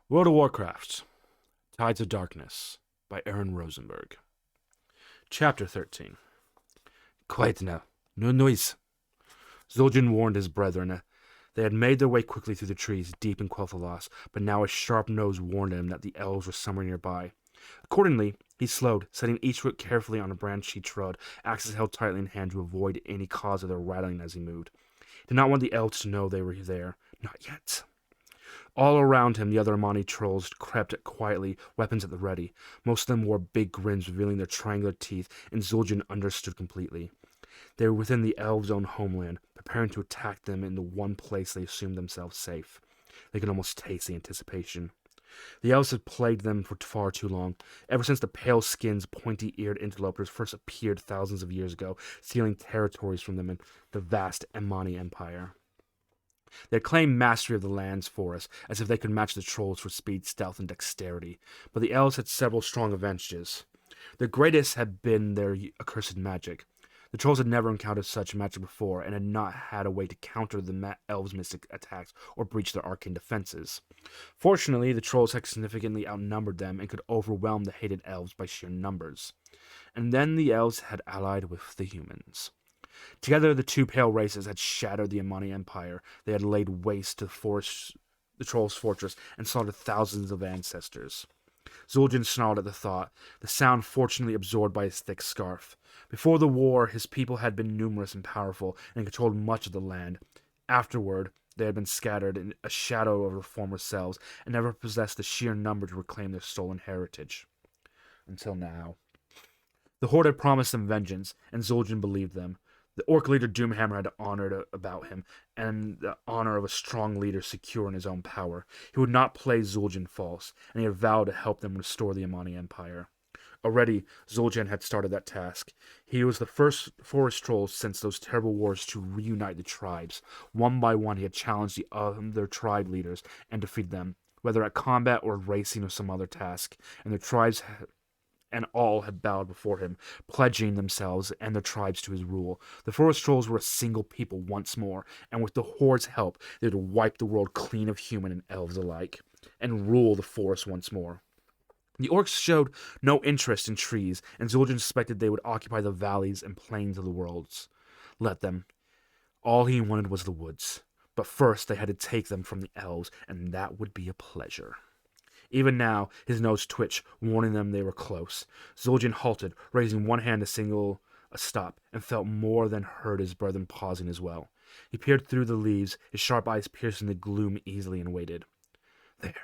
World of Warcraft, Tides of Darkness by Aaron Rosenberg. Chapter 13. Quiet now. No noise. Zul'jin warned his brethren. They had made their way quickly through the trees, deep in Quel'Thalas, but now a sharp nose warned him that the elves were somewhere nearby. Accordingly, he slowed, setting each foot carefully on a branch he trod, axes held tightly in hand to avoid any cause of their rattling as he moved. He did not want the elves to know they were there. Not yet. All around him, the other Amani trolls crept quietly, weapons at the ready. Most of them wore big grins, revealing their triangular teeth, and Zul'jin understood completely. They were within the elves' own homeland, preparing to attack them in the one place they assumed themselves safe. They could almost taste the anticipation. The elves had plagued them for far too long, ever since the pale-skinned, pointy-eared interlopers first appeared thousands of years ago, stealing territories from them in the vast Amani Empire. They had claimed mastery of the land's forests, as if they could match the trolls for speed, stealth, and dexterity, but the elves had several strong advantages. Their greatest had been their accursed magic. The trolls had never encountered such magic before, and had not had a way to counter the elves' mystic attacks or breach their arcane defenses. Fortunately, the trolls had significantly outnumbered them and could overwhelm the hated elves by sheer numbers. And then the elves had allied with the humans. Together, the two pale races had shattered the Amani Empire. They had laid waste to the trolls' fortress and slaughtered thousands of ancestors. Zul'jin snarled at the thought, the sound fortunately absorbed by his thick scarf. Before the war, his people had been numerous and powerful, and controlled much of the land. Afterward, they had been scattered in a shadow of their former selves, and never possessed the sheer number to reclaim their stolen heritage. Until now. The Horde had promised them vengeance, and Zul'jin believed them. The Orc leader Doomhammer had honor about him, and the honor of a strong leader secure in his own power. He would not play Zul'jin false, and he had vowed to help them restore the Amani Empire. Already, Zul'jin had started that task. He was the first forest troll since those terrible wars to reunite the tribes. One by one, he had challenged the other tribe leaders and defeated them, whether at combat or racing or some other task, and their tribes and all had bowed before him, pledging themselves and their tribes to his rule. The forest trolls were a single people once more, and with the Horde's help, they would wipe the world clean of human and elves alike, and rule the forest once more. The orcs showed no interest in trees, and Zul'jin suspected they would occupy the valleys and plains of the worlds. Let them. All he wanted was the woods. But first they had to take them from the elves, and that would be a pleasure. Even now, his nose twitched, warning them they were close. Zul'jin halted, raising one hand to signal a stop, and felt more than heard his brethren pausing as well. He peered through the leaves, his sharp eyes piercing the gloom easily, and waited. There.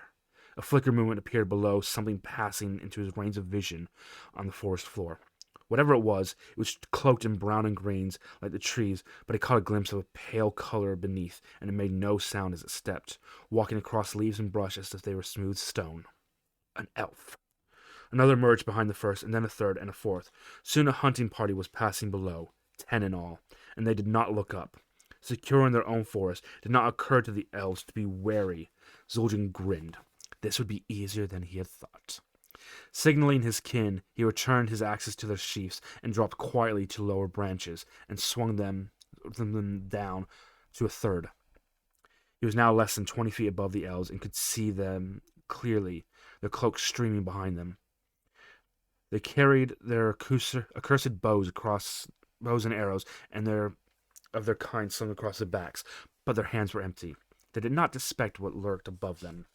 A flicker movement appeared below, something passing into his range of vision on the forest floor. Whatever it was cloaked in brown and greens like the trees, but he caught a glimpse of a pale color beneath, and it made no sound as it stepped, walking across leaves and brush as if they were smooth stone. An elf. Another emerged behind the first, and then a third and a fourth. Soon a hunting party was passing below, 10 in all, and they did not look up. Secure in their own forest, it did not occur to the elves to be wary. Zul'jin grinned. This would be easier than he had thought. Signaling his kin, he returned his axes to their sheaths and dropped quietly to lower branches and swung them down to a third. He was now less than 20 feet above the elves and could see them clearly, their cloaks streaming behind them. They carried their accursed bows and arrows and of their kind slung across their backs, but their hands were empty. They did not suspect what lurked above them.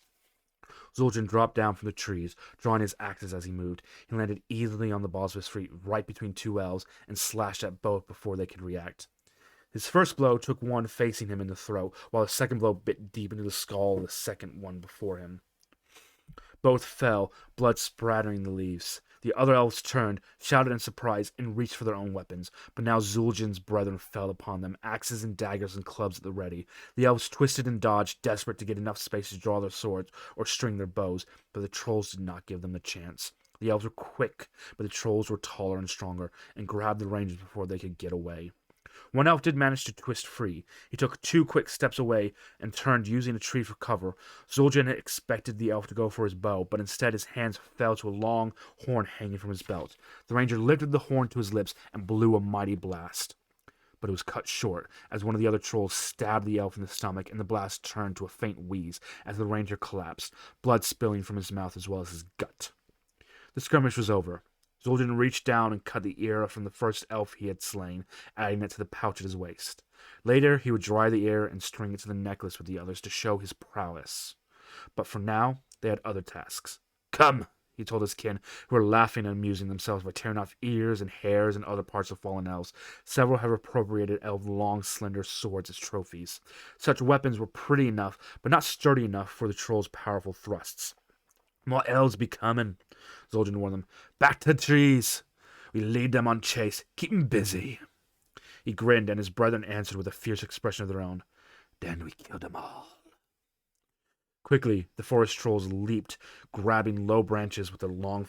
Zul'jin dropped down from the trees, drawing his axes as he moved. He landed easily on the balls of his feet, right between two elves, and slashed at both before they could react. His first blow took one facing him in the throat, while his second blow bit deep into the skull of the second one before him. Both fell, blood spattering the leaves. The other elves turned, shouted in surprise, and reached for their own weapons. But now Zul'jin's brethren fell upon them, axes and daggers and clubs at the ready. The elves twisted and dodged, desperate to get enough space to draw their swords or string their bows, but the trolls did not give them the chance. The elves were quick, but the trolls were taller and stronger, and grabbed the ranges before they could get away. One elf did manage to twist free. He took 2 quick steps away and turned, using a tree for cover. Zul'jin had expected the elf to go for his bow, but instead his hands fell to a long horn hanging from his belt. The ranger lifted the horn to his lips and blew a mighty blast. but it was cut short as one of the other trolls stabbed the elf in the stomach, and the blast turned to a faint wheeze as the ranger collapsed, blood spilling from his mouth as well as his gut. The skirmish was over. Zul'jin reached down and cut the ear from the first elf he had slain, adding it to the pouch at his waist. Later, he would dry the ear and string it to the necklace with the others to show his prowess. But for now, they had other tasks. "Come," he told his kin, who were laughing and amusing themselves by tearing off ears and hairs and other parts of fallen elves. Several have appropriated elves' long, slender swords as trophies. Such weapons were pretty enough, but not sturdy enough for the trolls' powerful thrusts. "More elves be coming," Zul'jin warned them. "Back to the trees. We lead them on chase. Keep 'em busy." He grinned, and his brethren answered with a fierce expression of their own. "Then we killed them all." Quickly, the forest trolls leaped, grabbing low branches with their long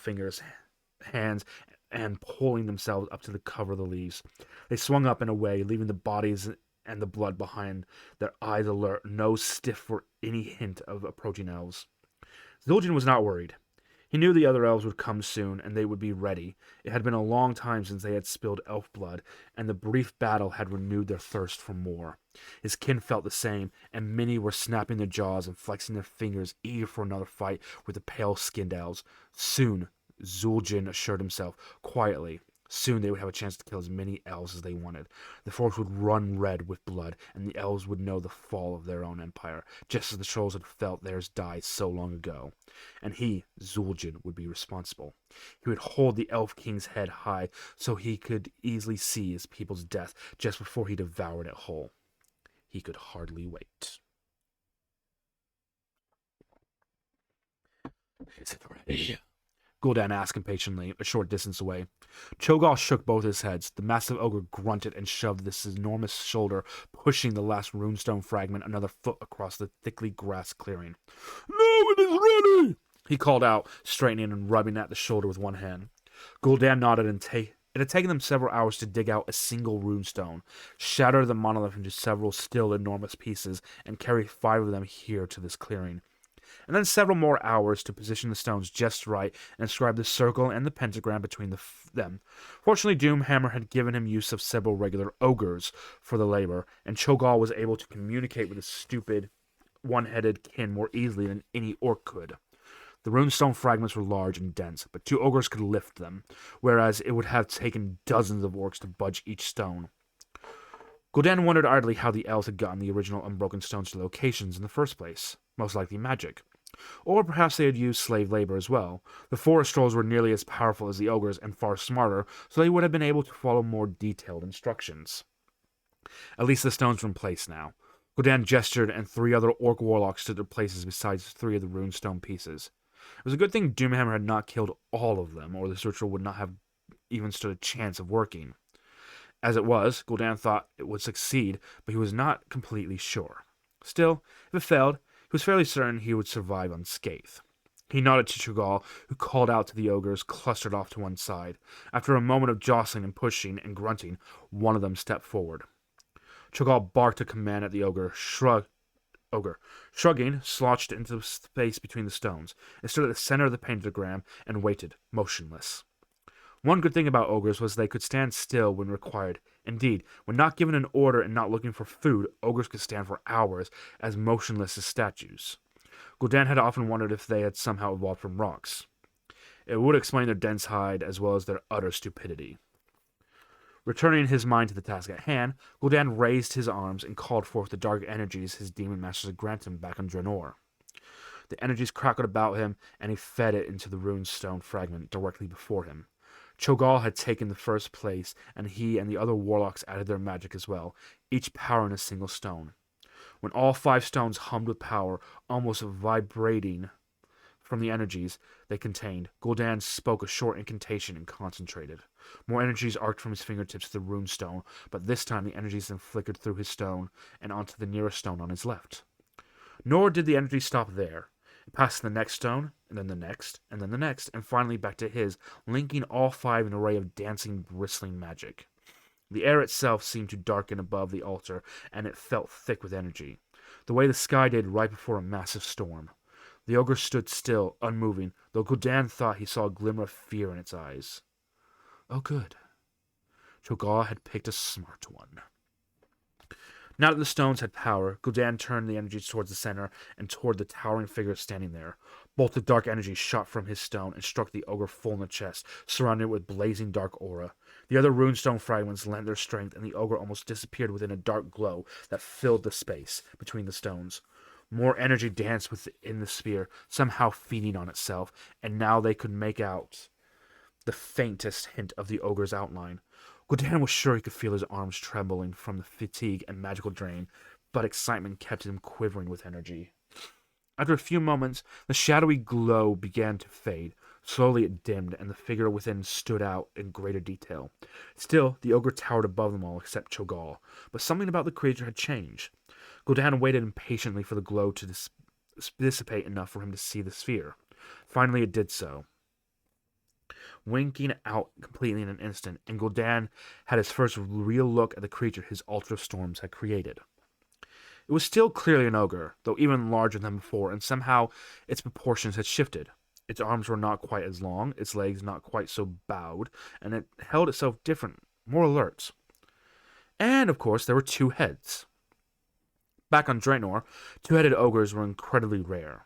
hands, and pulling themselves up to the cover of the leaves. They swung up and away, leaving the bodies and the blood behind, their eyes alert, nose stiff for any hint of approaching elves. Zul'jin was not worried. He knew the other elves would come soon, and they would be ready. It had been a long time since they had spilled elf blood, and the brief battle had renewed their thirst for more. His kin felt the same, and many were snapping their jaws and flexing their fingers, eager for another fight with the pale-skinned elves. Soon, Zul'jin assured himself, quietly, soon they would have a chance to kill as many elves as they wanted. The forest would run red with blood, and the elves would know the fall of their own empire, just as the trolls had felt theirs die so long ago. And he, Zul'jin, would be responsible. He would hold the Elf King's head high so he could easily see his people's death just before he devoured it whole. He could hardly wait. "Is it ready?" Gul'dan asked impatiently, a short distance away. Cho'Gall shook both his heads. The massive ogre grunted and shoved this enormous shoulder, pushing the last runestone fragment another foot across the thickly grassed clearing. "Now it is ready!" he called out, straightening and rubbing at the shoulder with one hand. Gul'dan nodded, and it had taken them several hours to dig out a single runestone, shatter the monolith into several still enormous pieces, and carry 5 of them here to this clearing. And then several more hours to position the stones just right and inscribe the circle and the pentagram between them. Fortunately, Doomhammer had given him use of several regular ogres for the labor, and Cho'Gall was able to communicate with his stupid, one-headed kin more easily than any orc could. The runestone fragments were large and dense, but 2 ogres could lift them, whereas it would have taken dozens of orcs to budge each stone. Gul'dan wondered idly how the elves had gotten the original unbroken stones to locations in the first place. Most likely magic. Or perhaps they had used slave labor as well. The forest trolls were nearly as powerful as the ogres and far smarter, so they would have been able to follow more detailed instructions. At least the stones were in place now. Gul'dan gestured, and 3 other orc warlocks stood their places beside 3 of the runestone pieces. It was a good thing Doomhammer had not killed all of them, or this ritual would not have even stood a chance of working. As it was, Gul'dan thought it would succeed, but he was not completely sure. Still, if it failed, he was fairly certain he would survive unscathed. He nodded to Cho'Gall, who called out to the ogres clustered off to one side. After a moment of jostling and pushing and grunting, one of them stepped forward. Cho'Gall barked a command at the ogre, shrugging, slouched into the space between the stones, and stood at the center of the pentagram and waited, motionless. One good thing about ogres was they could stand still when required. Indeed, when not given an order and not looking for food, ogres could stand for hours, as motionless as statues. Gul'dan had often wondered if they had somehow evolved from rocks. It would explain their dense hide as well as their utter stupidity. Returning his mind to the task at hand, Gul'dan raised his arms and called forth the dark energies his demon masters had granted him back on Draenor. The energies crackled about him, and he fed it into the runestone fragment directly before him. Cho'Gall had taken the first place, and he and the other warlocks added their magic as well, each powering a single stone. When all 5 stones hummed with power, almost vibrating from the energies they contained, Gul'dan spoke a short incantation and concentrated. More energies arced from his fingertips to the runestone, but this time the energies then flickered through his stone and onto the nearest stone on his left. Nor did the energy stop there. It passed to the next stone, and then the next, and then the next, and finally back to his, linking all 5 in an array of dancing, bristling magic. The air itself seemed to darken above the altar, and it felt thick with energy, the way the sky did right before a massive storm. The ogre stood still, unmoving, though Gul'dan thought he saw a glimmer of fear in its eyes. Oh, good. Cho'Gall had picked a smart one. Now that the stones had power, Gul'dan turned the energy towards the center and toward the towering figure standing there. Bolts of dark energy shot from his stone and struck the ogre full in the chest, surrounding it with blazing dark aura. The other runestone fragments lent their strength, and the ogre almost disappeared within a dark glow that filled the space between the stones. More energy danced within the sphere, somehow feeding on itself, and now they could make out the faintest hint of the ogre's outline. Gul'dan was sure he could feel his arms trembling from the fatigue and magical drain, but excitement kept him quivering with energy. After a few moments, the shadowy glow began to fade. Slowly it dimmed, and the figure within stood out in greater detail. Still, the ogre towered above them all except Cho'Gall, but something about the creature had changed. Gul'dan waited impatiently for the glow to dissipate enough for him to see the sphere. Finally, it did so, winking out completely in an instant, and Gul'dan had his first real look at the creature his Altar of Storms had created. It was still clearly an ogre, though even larger than before, and somehow its proportions had shifted. Its arms were not quite as long, its legs not quite so bowed, and it held itself different, more alert. And, of course, there were two heads. Back on Draenor, two-headed ogres were incredibly rare.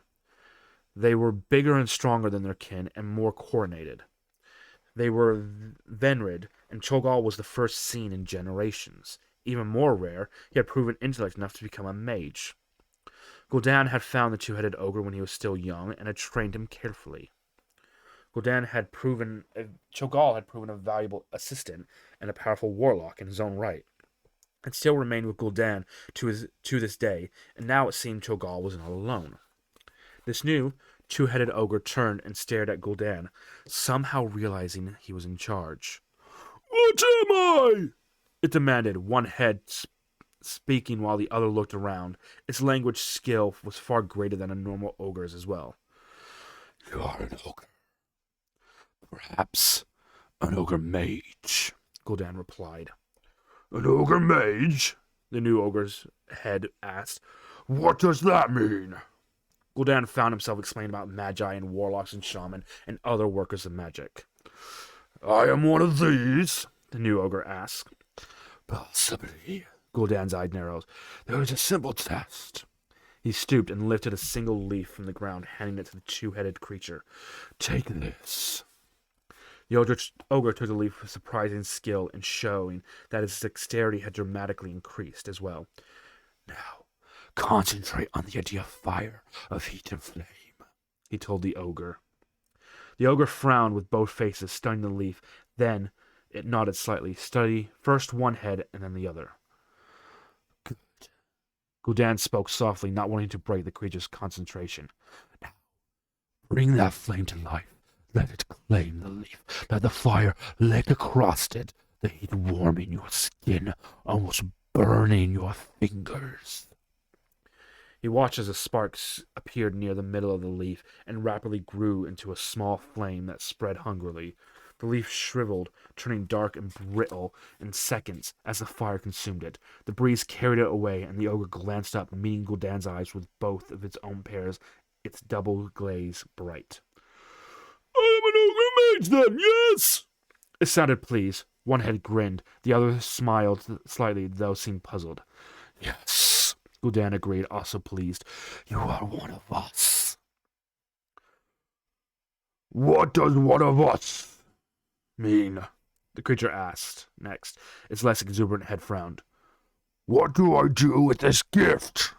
They were bigger and stronger than their kin, and more coordinated. They were Venrid, and Cho'Gall was the first seen in generations. Even more rare, he had proven intellect enough to become a mage. Gul'dan had found the two-headed ogre when he was still young, and had trained him carefully. Cho'Gall had proven a valuable assistant and a powerful warlock in his own right, and still remained with Gul'dan to this day, and now it seemed Cho'Gall was not alone. This new two-headed ogre turned and stared at Gul'dan, somehow realizing he was in charge. "What am I?" it demanded, one head speaking while the other looked around. Its language skill was far greater than a normal ogre's as well. "You are an ogre. Perhaps an ogre mage," Gul'dan replied. "An ogre mage?" the new ogre's head asked. "What does that mean?" Gul'dan found himself explaining about magi and warlocks and shaman and other workers of magic. "I am one of these?" the new ogre asked. "Possibly." Gul'dan's eye narrowed. "There is a simple test." He stooped and lifted a single leaf from the ground, handing it to the two-headed creature. "Take this." The ogre took the leaf with surprising skill in showing that his dexterity had dramatically increased as well. "Now, concentrate on the idea of fire, of heat and flame," he told the ogre. The ogre frowned with both faces, studying the leaf. Then it nodded slightly, studying first one head and then the other. "Good." Gul'dan spoke softly, not wanting to break the creature's concentration. "Now, bring that flame to life. Let it claim the leaf. Let the fire lick across it, the heat warming your skin, almost burning your fingers." He watched as a spark appeared near the middle of the leaf and rapidly grew into a small flame that spread hungrily. The leaf shriveled, turning dark and brittle in seconds as the fire consumed it. The breeze carried it away, and the ogre glanced up, meeting Gul'dan's eyes with both of its own pairs, its double glaze bright. "I am an ogre mage, then, yes?" It sounded pleased. One head grinned. The other smiled slightly, though seemed puzzled. "Yes," Gul'dan agreed, also pleased. "You are one of us." "What does one of us mean?" the creature asked next. Its less exuberant head frowned. "What do I do with this gift?"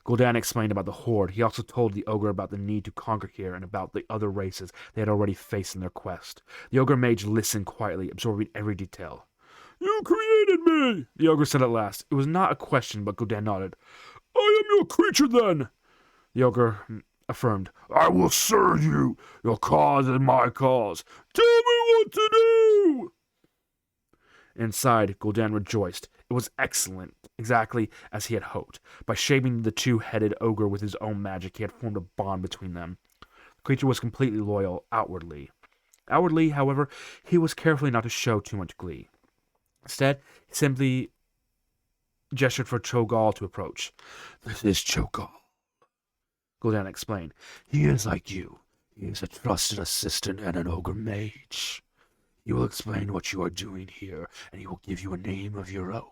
Gul'dan explained about the Horde. He also told the ogre about the need to conquer here and about the other races they had already faced in their quest. The ogre mage listened quietly, absorbing every detail. "You created me," the ogre said at last. It was not a question, but Gul'dan nodded. "I am your creature, then," the ogre affirmed. "I will serve you. Your cause is my cause. Tell me what to do." Inside, Gul'dan rejoiced. It was excellent, exactly as he had hoped. By shaping the two-headed ogre with his own magic, he had formed a bond between them. The creature was completely loyal outwardly. Outwardly, however, he was careful not to show too much glee. Instead, he simply gestured for Cho'Gall to approach. "This is Cho'Gall," Gul'dan explained. "He is like you. He is a trusted assistant and an ogre mage. He will explain what you are doing here, and he will give you a name of your own."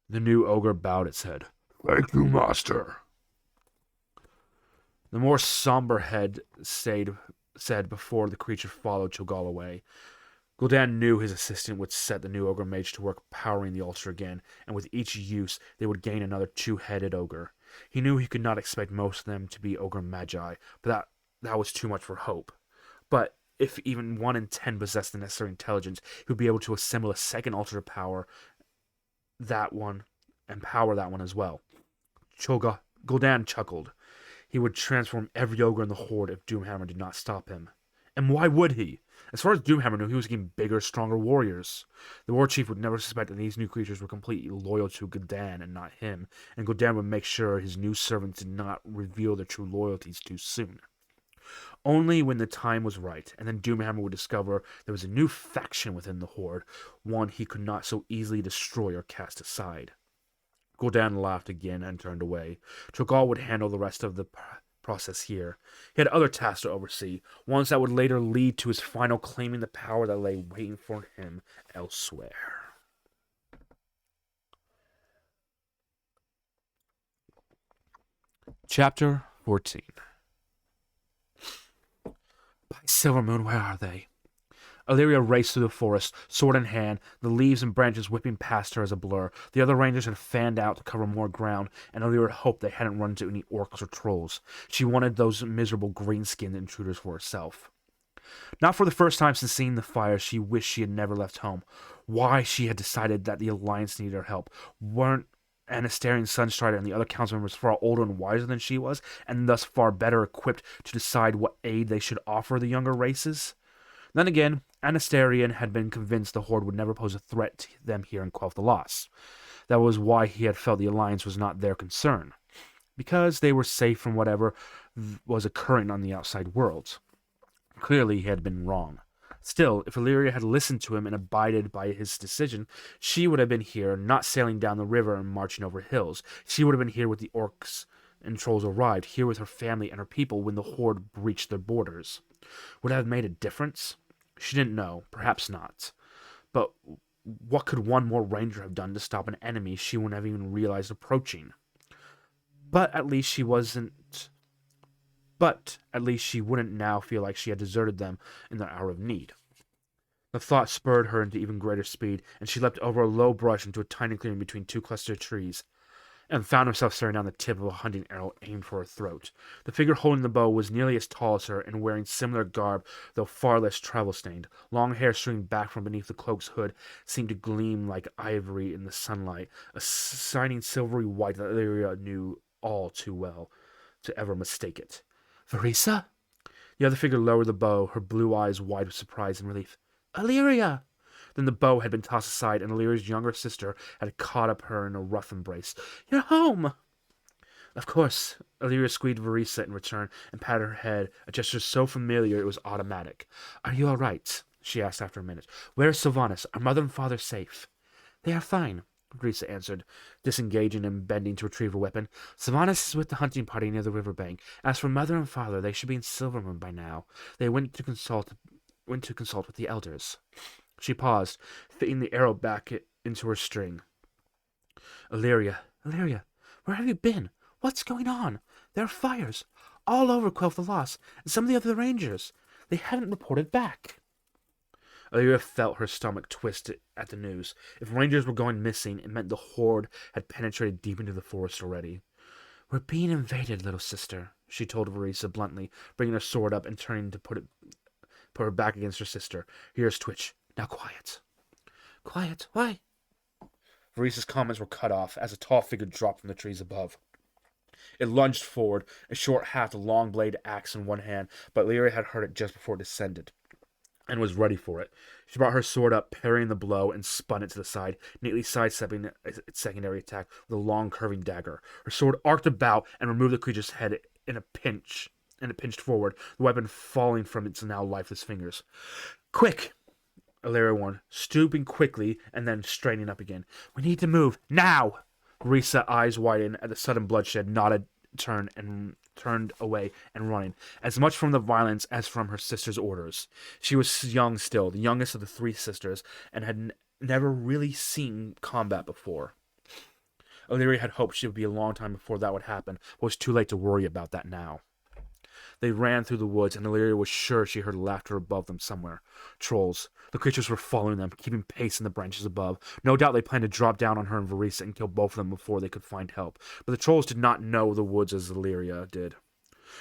The new ogre bowed its head. "Thank you, master." The more somber head said before the creature followed Cho'Gall away. Gul'dan knew his assistant would set the new ogre mage to work powering the altar again, and with each use they would gain another two-headed ogre. He knew he could not expect most of them to be ogre magi, but that was too much for hope. But if even 1 in 10 possessed the necessary intelligence, he would be able to assemble a second altar to power that one as well. Gul'dan chuckled. He would transform every ogre in the horde if Doomhammer did not stop him. And why would he? As far as Doomhammer knew, he was getting bigger, stronger warriors. The war chief would never suspect that these new creatures were completely loyal to Gul'dan and not him, and Gul'dan would make sure his new servants did not reveal their true loyalties too soon. Only when the time was right, and then Doomhammer would discover there was a new faction within the horde, one he could not so easily destroy or cast aside. Gul'dan laughed again and turned away. Cho'Gall would handle the rest of the process here. He had other tasks to oversee, ones that would later lead to his final claiming the power that lay waiting for him elsewhere. Chapter 14. By Silvermoon, where are they? Illyria raced through the forest, sword in hand, the leaves and branches whipping past her as a blur. The other rangers had fanned out to cover more ground, and Illyria hoped they hadn't run into any orcs or trolls. She wanted those miserable green-skinned intruders for herself. Not for the first time since seeing the fire, she wished she had never left home. Why she had decided that the Alliance needed her help. Weren't Anastarian Sunstrider and the other council members far older and wiser than she was, and thus far better equipped to decide what aid they should offer the younger races? Then again, Anastarian had been convinced the Horde would never pose a threat to them here in Quel'The Lost. That was why he had felt the Alliance was not their concern, because they were safe from whatever was occurring on the outside world. Clearly, he had been wrong. Still, if Illyria had listened to him and abided by his decision, she would have been here, not sailing down the river and marching over hills. She would have been here with the orcs and trolls arrived, here with her family and her people when the Horde breached their borders. Would it have made a difference? She didn't know. Perhaps not. But what could one more ranger have done to stop an enemy she wouldn't have even realized approaching? But at least she wouldn't now feel like she had deserted them in their hour of need. The thought spurred her into even greater speed, and she leapt over a low brush into a tiny clearing between two clustered trees, and found herself staring down the tip of a hunting arrow aimed for her throat. The figure holding the bow was nearly as tall as her, and wearing similar garb, though far less travel-stained. Long hair streaming back from beneath the cloak's hood seemed to gleam like ivory in the sunlight, a shining silvery white that Illyria knew all too well to ever mistake it. "Verisa?" The other figure lowered the bow, her blue eyes wide with surprise and relief. "Illyria!" Then the bow had been tossed aside, and Illyria's younger sister had caught up her in a rough embrace. "You're home!" Of course. Illyria squeezed Verisa in return and patted her head, a gesture so familiar it was automatic. "Are you all right?" she asked after a minute. "Where is Sylvanas? Are mother and father safe?" "They are fine," Verisa answered, disengaging and bending to retrieve her weapon. "Sylvanas is with the hunting party near the riverbank. As for mother and father, they should be in Silvermoon by now. They went to consult with the elders." She paused, fitting the arrow back into her string. Illyria, where have you been? What's going on? There are fires all over Quel'The Lost, and some of the other rangers. They haven't reported back." Illyria felt her stomach twist at the news. If rangers were going missing, it meant the Horde had penetrated deep into the forest already. "We're being invaded, little sister," she told Verisa bluntly, bringing her sword up and turning to put her back against her sister. Her ears twitch. "Now quiet." "Quiet? Why?" Verisa's comments were cut off as a tall figure dropped from the trees above. It lunged forward, a short haft long-bladed axe in one hand, but Illyria had heard it just before it descended, and was ready for it. She brought her sword up, parrying the blow, and spun it to the side, neatly sidestepping its secondary attack with a long, curving dagger. Her sword arced about and removed the creature's head in a pinch, and it pinched forward, the weapon falling from its now lifeless fingers. "Quick!" Illyria warned, stooping quickly and then straightening up again. "We need to move now!" Verisa, eyes widened at the sudden bloodshed, nodded, turned away and running, as much from the violence as from her sister's orders. She was young still, the youngest of the three sisters, and had never really seen combat before. Illyria had hoped she would be a long time before that would happen, but it was too late to worry about that now. They ran through the woods, and Illyria was sure she heard laughter above them somewhere. Trolls. The creatures were following them, keeping pace in the branches above. No doubt they planned to drop down on her and Varisa and kill both of them before they could find help. But the trolls did not know the woods as Illyria did.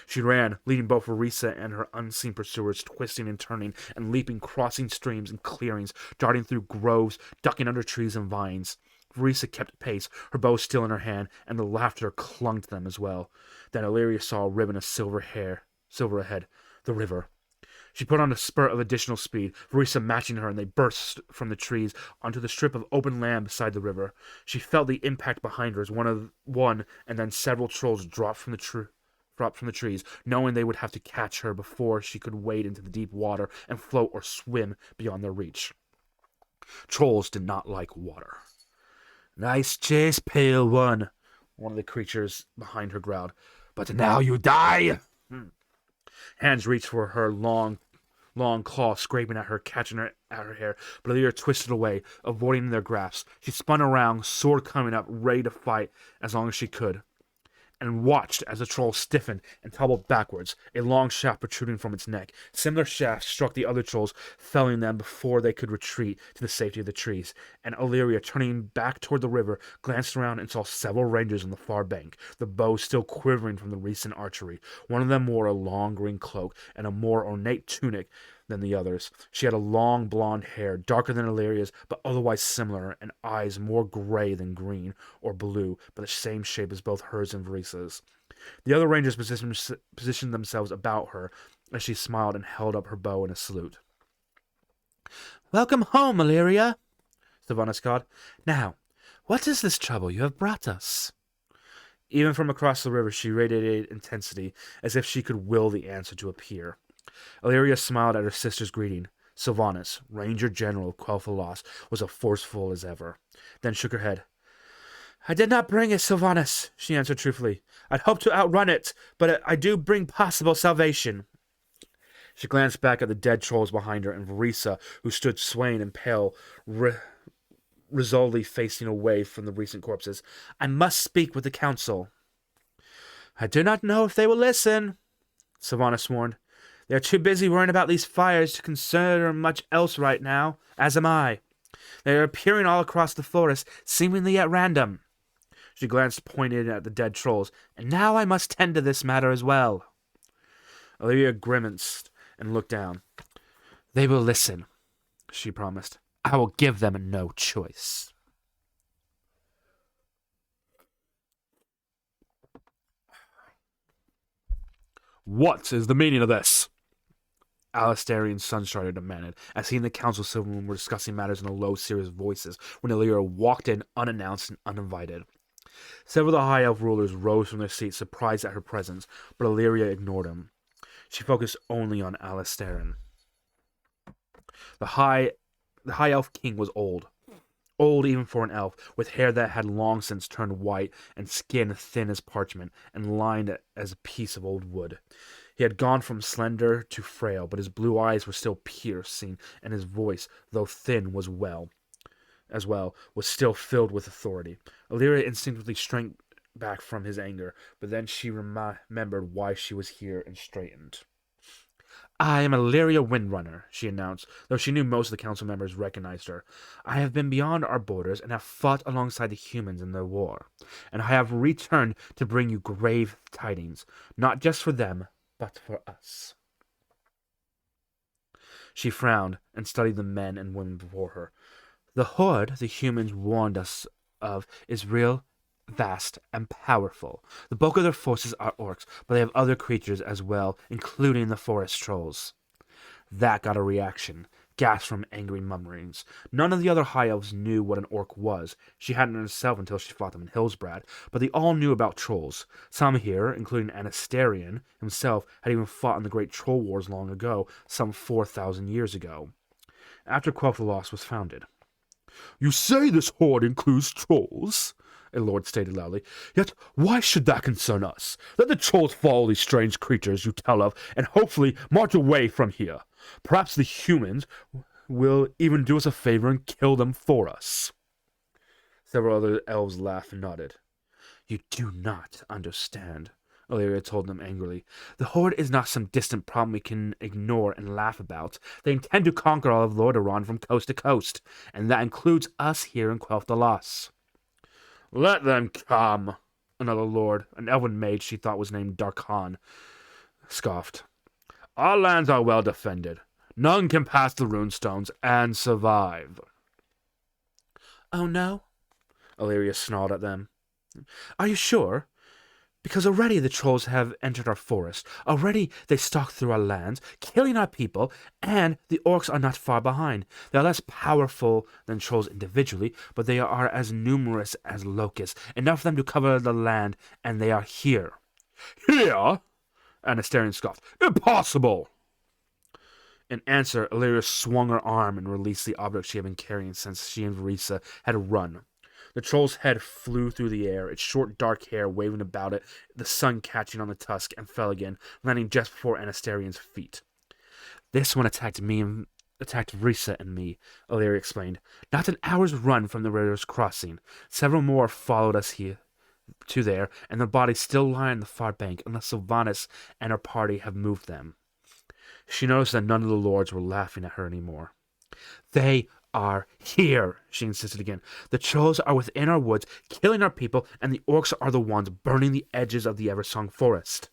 She ran, leading both Varisa and her unseen pursuers, twisting and turning and leaping, crossing streams and clearings, darting through groves, ducking under trees and vines. Varisa kept pace, her bow still in her hand, and the laughter clung to them as well. Then Illyria saw a ribbon of silver ahead, the river. She put on a spurt of additional speed, Varisa matching her, and they burst from the trees onto the strip of open land beside the river. She felt the impact behind her as one and then several trolls dropped from the trees, knowing they would have to catch her before she could wade into the deep water and float or swim beyond their reach. Trolls did not like water. "Nice chase, Pale One," one of the creatures behind her growled. "But now you die!" Hands reached for her long claw, scraping at her, catching her at her hair, but Illyria twisted away, avoiding their grasp. She spun around, sword coming up, ready to fight as long as she could, and watched as the troll stiffened and tumbled backwards, a long shaft protruding from its neck. Similar shafts struck the other trolls, felling them before they could retreat to the safety of the trees. And Illyria, turning back toward the river, glanced around and saw several rangers on the far bank, the bows still quivering from the recent archery. One of them wore a long green cloak and a more ornate tunic than the others. She had a long blonde hair, darker than Illyria's, but otherwise similar, and eyes more gray than green or blue, but the same shape as both hers and Varisa's. The other rangers positioned themselves about her as she smiled and held up her bow in a salute. "Welcome home, Illyria," Sylvanas called. "Now, what is this trouble you have brought us?" Even from across the river she radiated intensity, as if she could will the answer to appear. Illyria smiled at her sister's greeting. Sylvanas, Ranger General of Quel'Thalas, was as forceful as ever, then shook her head. "I did not bring it, Sylvanas," she answered truthfully. "I'd hoped to outrun it, but I do bring possible salvation." She glanced back at the dead trolls behind her and Varisa, who stood swaying and pale, resolutely facing away from the recent corpses. "I must speak with the council." "I do not know if they will listen," Sylvanas warned. "They are too busy worrying about these fires to consider much else right now, as am I. They are appearing all across the forest, seemingly at random." She glanced pointed at the dead trolls. "And now I must tend to this matter as well." Illyria grimaced and looked down. "They will listen," she promised. "I will give them no choice." "What is the meaning of this?" Alistarian's Sunstrider demanded, as he and the council silvermoon were discussing matters in low, serious voices when Illyria walked in unannounced and uninvited. Several of the High Elf rulers rose from their seats, surprised at her presence, but Illyria ignored him. She focused only on Alistarian. The High Elf King was old even for an elf, with hair that had long since turned white and skin thin as parchment and lined as a piece of old wood. He had gone from slender to frail, but his blue eyes were still piercing, and his voice, though thin, was still filled with authority. Illyria instinctively shrank back from his anger, but then she remembered why she was here and straightened. "I am Illyria Windrunner," she announced, though she knew most of the council members recognized her. "I have been beyond our borders and have fought alongside the humans in their war, and I have returned to bring you grave tidings, not just for them, but for us." She frowned and studied the men and women before her. "The horde the humans warned us of is real, vast, and powerful. The bulk of their forces are orcs, but they have other creatures as well, including the forest trolls." That got a reaction, gasps from angry murmurings. None of the other high elves knew what an orc was. She hadn't herself until she fought them in Hillsbrad, but they all knew about trolls. Some here, including Anastarian himself, had even fought in the great troll wars long ago, some 4,000 years ago, after Quel'Thalas was founded. "You say this horde includes trolls?" a lord stated loudly. "Yet why should that concern us? Let the trolls follow these strange creatures you tell of, and hopefully march away from here. Perhaps the humans will even do us a favor and kill them for us." Several other elves laughed and nodded. You do not understand, Illyria told them angrily. The Horde is not some distant problem we can ignore and laugh about. They intend to conquer all of Lordaeron from coast to coast, and that includes us here in Quel'Thalas. Let them come, another lord, an elven mage she thought was named Darkhan, scoffed. Our lands are well defended. None can pass the runestones and survive. Oh no? Illyria snarled at them. Are you sure? Because already the trolls have entered our forest. Already they stalk through our lands, killing our people, and the orcs are not far behind. They are less powerful than trolls individually, but they are as numerous as locusts, enough for them to cover the land, and they are here. Here? Anastarian scoffed. Impossible! In answer, Illyria swung her arm and released the object she had been carrying since she and Verisa had run. The troll's head flew through the air, its short dark hair waving about it, the sun catching on the tusk, and fell again, landing just before Anastarian's feet. This one attacked Verisa and me, Illyria explained. Not an hour's run from the river's crossing. Several more followed us here to there, and the bodies still lie on the far bank, unless Sylvanas and her party have moved them. She noticed that none of the lords were laughing at her anymore. They are here, she insisted again. The trolls are within our woods, killing our people, and the orcs are the ones burning the edges of the Eversong forest.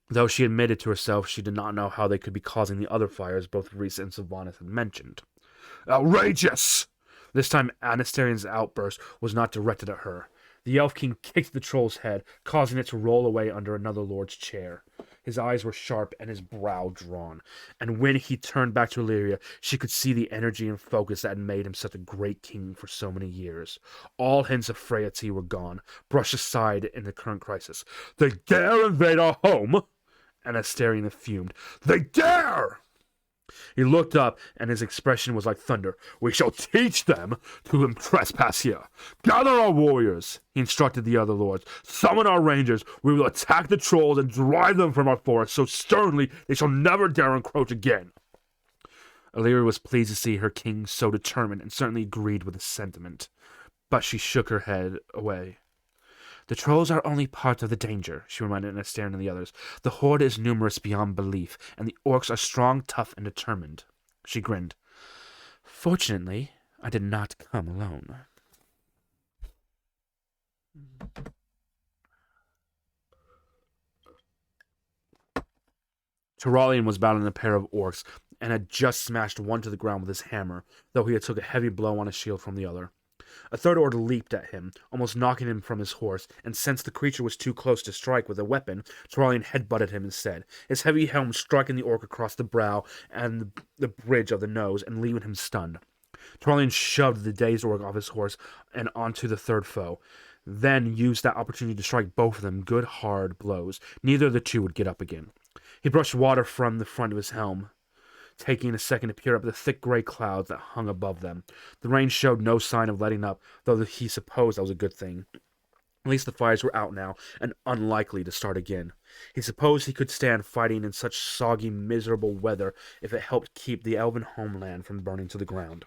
Though she admitted to herself she did not know how they could be causing the other fires both Reese and Sylvanas had mentioned. Outrageous! This time Anastarian's outburst was not directed at her. The Elf King kicked the troll's head, causing it to roll away under another lord's chair. His eyes were sharp and his brow drawn, and when he turned back to Illyria, she could see the energy and focus that had made him such a great king for so many years. All hints of frailty were gone, brushed aside in the current crisis. They dare invade our home? Anastarian fumed. They dare! He looked up, and his expression was like thunder. We shall teach them to trespass here. Gather our warriors, he instructed the other lords. Summon our rangers. We will attack the trolls and drive them from our forest so sternly they shall never dare encroach again. Illyria was pleased to see her king so determined and certainly agreed with his sentiment. But she shook her head away. The trolls are only part of the danger, she reminded Anastarian and the others. The horde is numerous beyond belief, and the orcs are strong, tough, and determined. She grinned. Fortunately, I did not come alone. Turalian was battling a pair of orcs, and had just smashed one to the ground with his hammer, though he had took a heavy blow on his shield from the other. A third orc leaped at him, almost knocking him from his horse, and since the creature was too close to strike with a weapon, Turalian headbutted him instead, his heavy helm striking the orc across the brow and the bridge of the nose, and leaving him stunned. Turalian shoved the dazed orc off his horse and onto the third foe, then used that opportunity to strike both of them good hard blows. Neither of the two would get up again. He brushed water from the front of his helm, taking a second to peer up the thick gray clouds that hung above them. The rain showed no sign of letting up, though he supposed that was a good thing. At least the fires were out now, and unlikely to start again. He supposed he could stand fighting in such soggy, miserable weather if it helped keep the elven homeland from burning to the ground.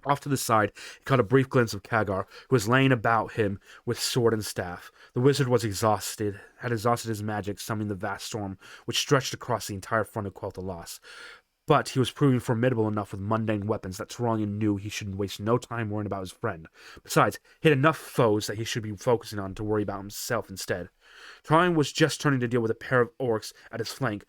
Off to the side, he caught a brief glimpse of Khadgar, who was laying about him with sword and staff. The wizard was had exhausted his magic, summoning the vast storm, which stretched across the entire front of Quel'Thalas. But he was proving formidable enough with mundane weapons that Turalian knew he should waste no time worrying about his friend. Besides, he had enough foes that he should be focusing on to worry about himself instead. Turalian was just turning to deal with a pair of orcs at his flank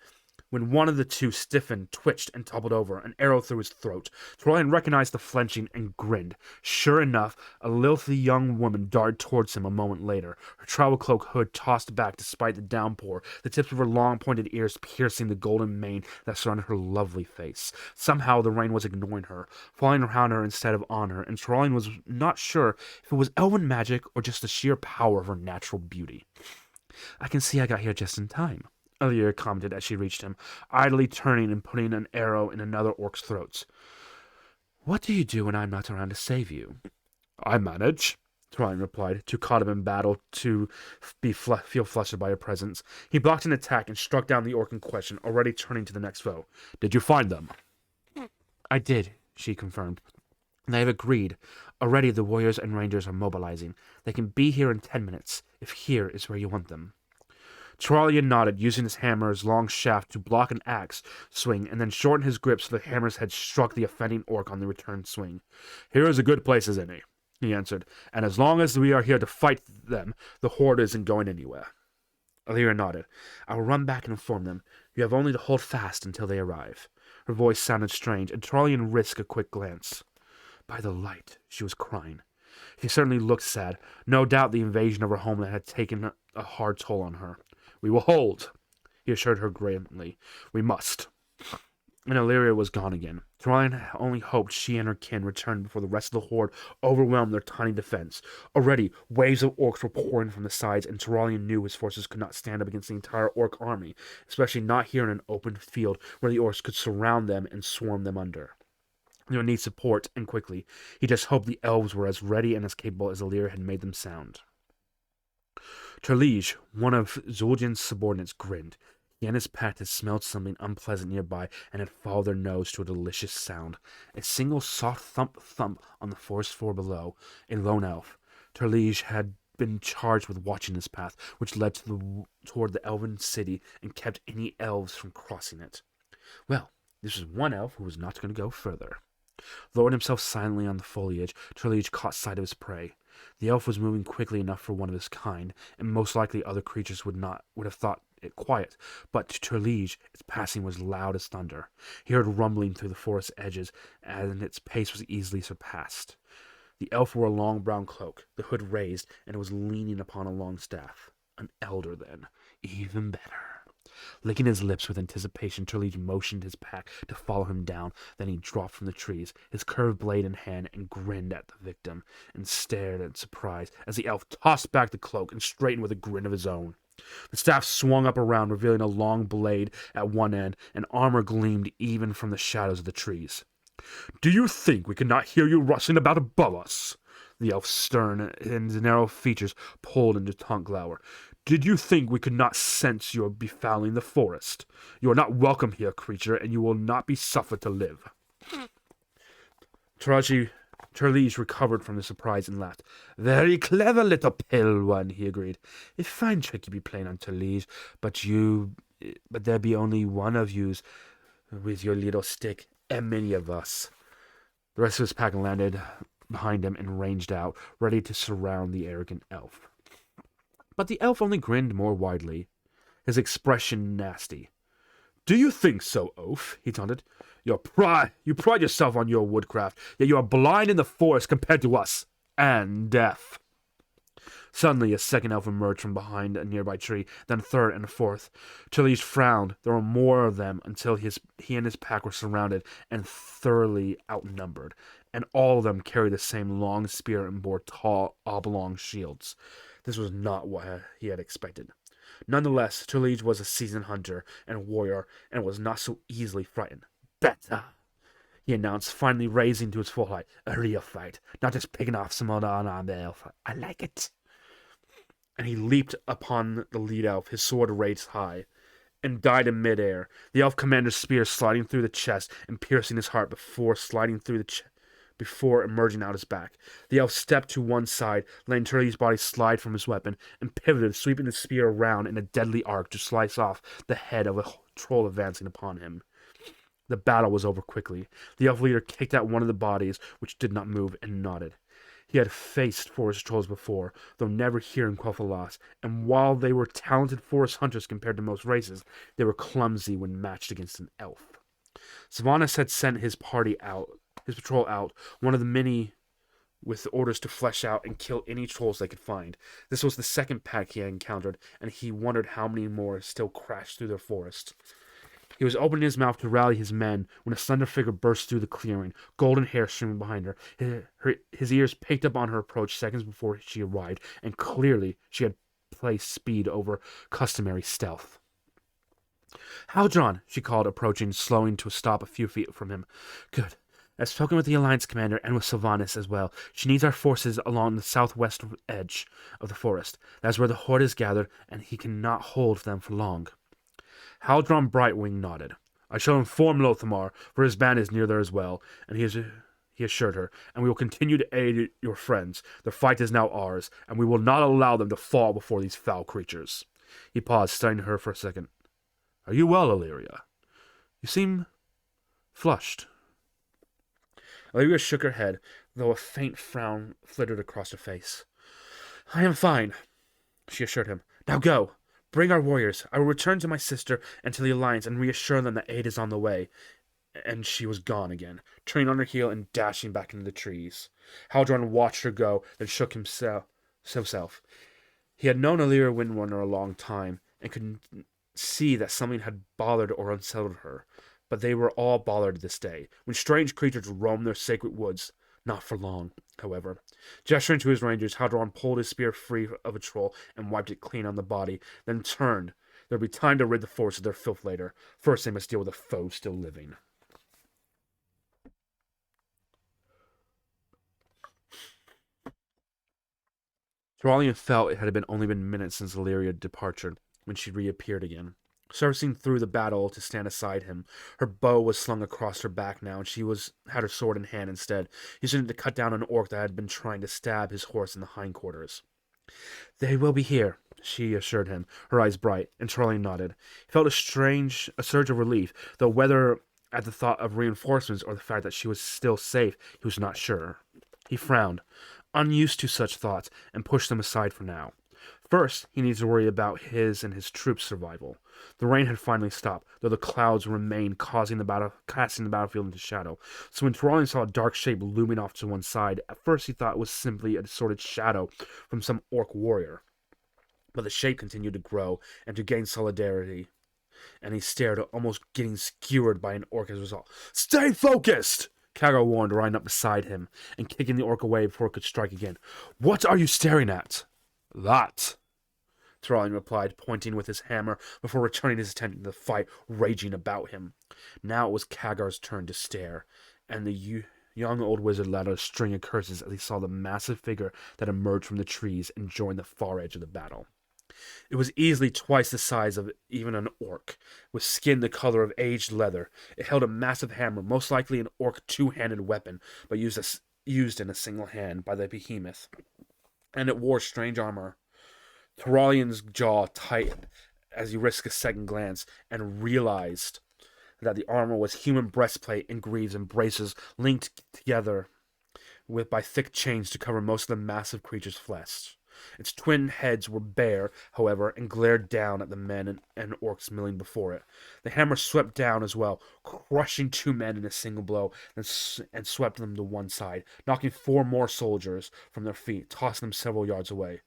when one of the two stiffened, twitched, and toppled over, an arrow through his throat. Turalian recognized the flinching and grinned. Sure enough, a lilthy young woman darted towards him a moment later, her travel cloak hood tossed back despite the downpour, the tips of her long pointed ears piercing the golden mane that surrounded her lovely face. Somehow the rain was ignoring her, falling around her instead of on her, and Turalian was not sure if it was elven magic or just the sheer power of her natural beauty. I can see I got here just in time, Illyria commented as she reached him, idly turning and putting an arrow in another orc's throat. What do you do when I'm not around to save you? I manage, Turalian replied, too caught up in battle to feel flustered by her presence. He blocked an attack and struck down the orc in question, already turning to the next foe. Did you find them? I did, she confirmed. And they have agreed. Already the warriors and rangers are mobilizing. They can be here in 10 minutes, if here is where you want them. Trollian nodded, using his hammer's long shaft to block an axe swing, and then shortened his grip so the hammer's head struck the offending orc on the return swing. "Here is as good place as any," he answered, "and as long as we are here to fight them, the horde isn't going anywhere." Alira nodded. "I will run back and inform them. You have only to hold fast until they arrive." Her voice sounded strange, and Trollian risked a quick glance. By the light, she was crying. She certainly looked sad. No doubt the invasion of her homeland had taken a hard toll on her. "We will hold," he assured her grimly. "We must." And Illyria was gone again. Trollian only hoped she and her kin returned before the rest of the horde overwhelmed their tiny defense. Already, waves of orcs were pouring from the sides, and Trollian knew his forces could not stand up against the entire orc army, especially not here in an open field where the orcs could surround them and swarm them under. They would need support, and quickly. He just hoped the elves were as ready and as capable as Illyria had made them sound. Terlige, one of Zul'jin's subordinates, grinned. He and his pack had smelled something unpleasant nearby and had followed their nose to a delicious sound. A single soft thump on the forest floor below. A lone elf. Terlige had been charged with watching this path, which led toward the elven city and kept any elves from crossing it. Well, this was one elf who was not going to go further. Lowering himself silently on the foliage, Terlige caught sight of his prey. The elf was moving quickly enough for one of his kind, and most likely other creatures would have thought it quiet, but to Terlige its passing was loud as thunder. He heard rumbling through the forest edges, and its pace was easily surpassed. The elf wore a long brown cloak, the hood raised, and was leaning upon a long staff. An elder, then. Even better. Licking his lips with anticipation, Terlige motioned his pack to follow him down. Then he dropped from the trees, his curved blade in hand, and grinned at the victim, and stared in surprise as the elf tossed back the cloak and straightened with a grin of his own. The staff swung up around, revealing a long blade at one end, and armor gleamed even from the shadows of the trees. "Do you think we could not hear you rustling about above us?" The elf's stern and narrow features pulled into taunt glower. "Did you think we could not sense your befouling the forest? You are not welcome here, creature, and you will not be suffered to live." Terlige recovered from the surprise and laughed. "Very clever, little pale one," he agreed. "A fine trick you be playing on Terlige, but there be only one of yous with your little stick, and many of us." The rest of his pack landed behind him and ranged out, ready to surround the arrogant elf. But the elf only grinned more widely, his expression nasty. "Do you think so, oaf?" he taunted. You pride yourself on your woodcraft, yet you are blind in the forest compared to us, and deaf." Suddenly, a second elf emerged from behind a nearby tree, then a third and a fourth. Terlige frowned. There were more of them until he and his pack were surrounded and thoroughly outnumbered, and all of them carried the same long spear and bore tall, oblong shields. This was not what he had expected. Nonetheless, Terlige was a seasoned hunter and warrior, and was not so easily frightened. "Better," he announced, finally raising to his full height. "A real fight, not just picking off some other unarmed elf. I like it." And he leaped upon the lead elf, his sword raised high, and died in midair, the elf commander's spear sliding through the chest and piercing his heart before emerging out his back. The elf stepped to one side, letting Terlige's body slide from his weapon, and pivoted, sweeping the spear around in a deadly arc to slice off the head of a troll advancing upon him. The battle was over quickly. The elf leader kicked at one of the bodies, which did not move, and nodded. He had faced forest trolls before, though never here in Quel'Thalas, and while they were talented forest hunters compared to most races, they were clumsy when matched against an elf. Sylvanas had sent his patrol out, one of the many, with orders to flesh out and kill any trolls they could find. This was the second pack he had encountered, and he wondered how many more still crashed through their forest. He was opening his mouth to rally his men when a slender figure burst through the clearing, golden hair streaming behind her. His ears picked up on her approach seconds before she arrived, and clearly she had placed speed over customary stealth. "Haldron," she called, approaching, slowing to a stop a few feet from him. "Good. I've spoken with the Alliance commander and with Sylvanas as well. She needs our forces along the southwest edge of the forest. That's where the horde is gathered, and he cannot hold them for long." Haldron Brightwing nodded. "I shall inform Lothamar, for his band is near there as well, and he he assured her, and we will continue to aid your friends. The fight is now ours, and we will not allow them to fall before these foul creatures. He paused, studying her for a second. Are you well, Illyria? You seem flushed. Illyria shook her head, though a faint frown flitted across her face. I am fine, she assured him. Now go. Bring our warriors. I will return to my sister and to the Alliance and reassure them that aid is on the way. And she was gone again, turning on her heel and dashing back into the trees. Haldron watched her go, then shook himself. He had known Illyria Windrunner a long time, and could see that something had bothered or unsettled her. But they were all bothered this day, when strange creatures roamed their sacred woods. Not for long, however. Gesturing to his rangers, Haldron pulled his spear free of a troll and wiped it clean on the body, then turned. There would be time to rid the forest of their filth later. First they must deal with a foe still living. Thralian felt it had only been minutes since Illyria's departure, when she reappeared again. Surging through the battle to stand aside him, her bow was slung across her back now, and she had her sword in hand instead, using it to cut down an orc that had been trying to stab his horse in the hindquarters. They will be here, she assured him, her eyes bright, and Thralian nodded. He felt a surge of relief, though whether at the thought of reinforcements or the fact that she was still safe, he was not sure. He frowned, unused to such thoughts, and pushed them aside for now. First, he needed to worry about his and his troops' survival. The rain had finally stopped, though the clouds remained, casting the battlefield into shadow. So when Thralian saw a dark shape looming off to one side, at first he thought it was simply a distorted shadow from some orc warrior. But the shape continued to grow and to gain solidarity, and he stared, almost getting skewered by an orc as a result. Stay focused! Khadgar warned, riding up beside him and kicking the orc away before it could strike again. What are you staring at? That, Thralian replied, pointing with his hammer before returning his attention to the fight raging about him. Now it was Khadgar's turn to stare, and the young old wizard let out a string of curses as he saw the massive figure that emerged from the trees and joined the far edge of the battle. It was easily twice the size of even an orc, with skin the color of aged leather. It held a massive hammer, most likely an orc two-handed weapon, but used in a single hand by the behemoth. And it wore strange armor. Thralian's jaw tightened as he risked a second glance and realized that the armor was human breastplate and greaves and braces linked together by thick chains to cover most of the massive creature's flesh. Its twin heads were bare, however, and glared down at the men and orcs milling before it. The hammer swept down as well, crushing two men in a single blow, and swept them to one side, knocking four more soldiers from their feet, tossing them several yards away.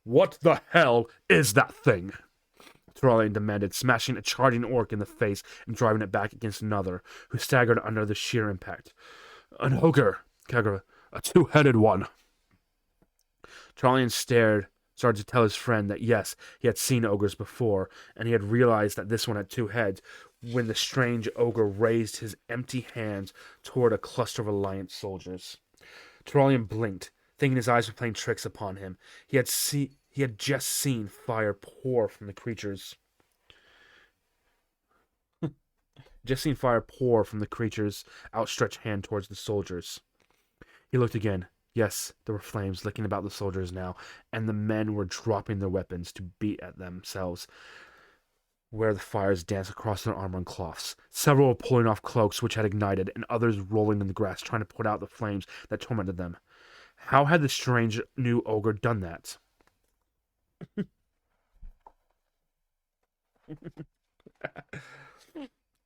What the hell is that thing? Thralian demanded, smashing a charging orc in the face and driving it back against another, who staggered under the sheer impact. An ogre, Khadgar, a two-headed one. Thralian started to tell his friend that yes, he had seen ogres before, and he had realized that this one had two heads, when the strange ogre raised his empty hands toward a cluster of Alliance soldiers. Thralian blinked, thinking his eyes were playing tricks upon him. He had just seen fire pour from the creature's outstretched hand towards the soldiers. He looked again. Yes, there were flames licking about the soldiers now, and the men were dropping their weapons to beat at themselves where the fires danced across their armor and cloths. Several were pulling off cloaks which had ignited, and others rolling in the grass, trying to put out the flames that tormented them. How had the strange new ogre done that?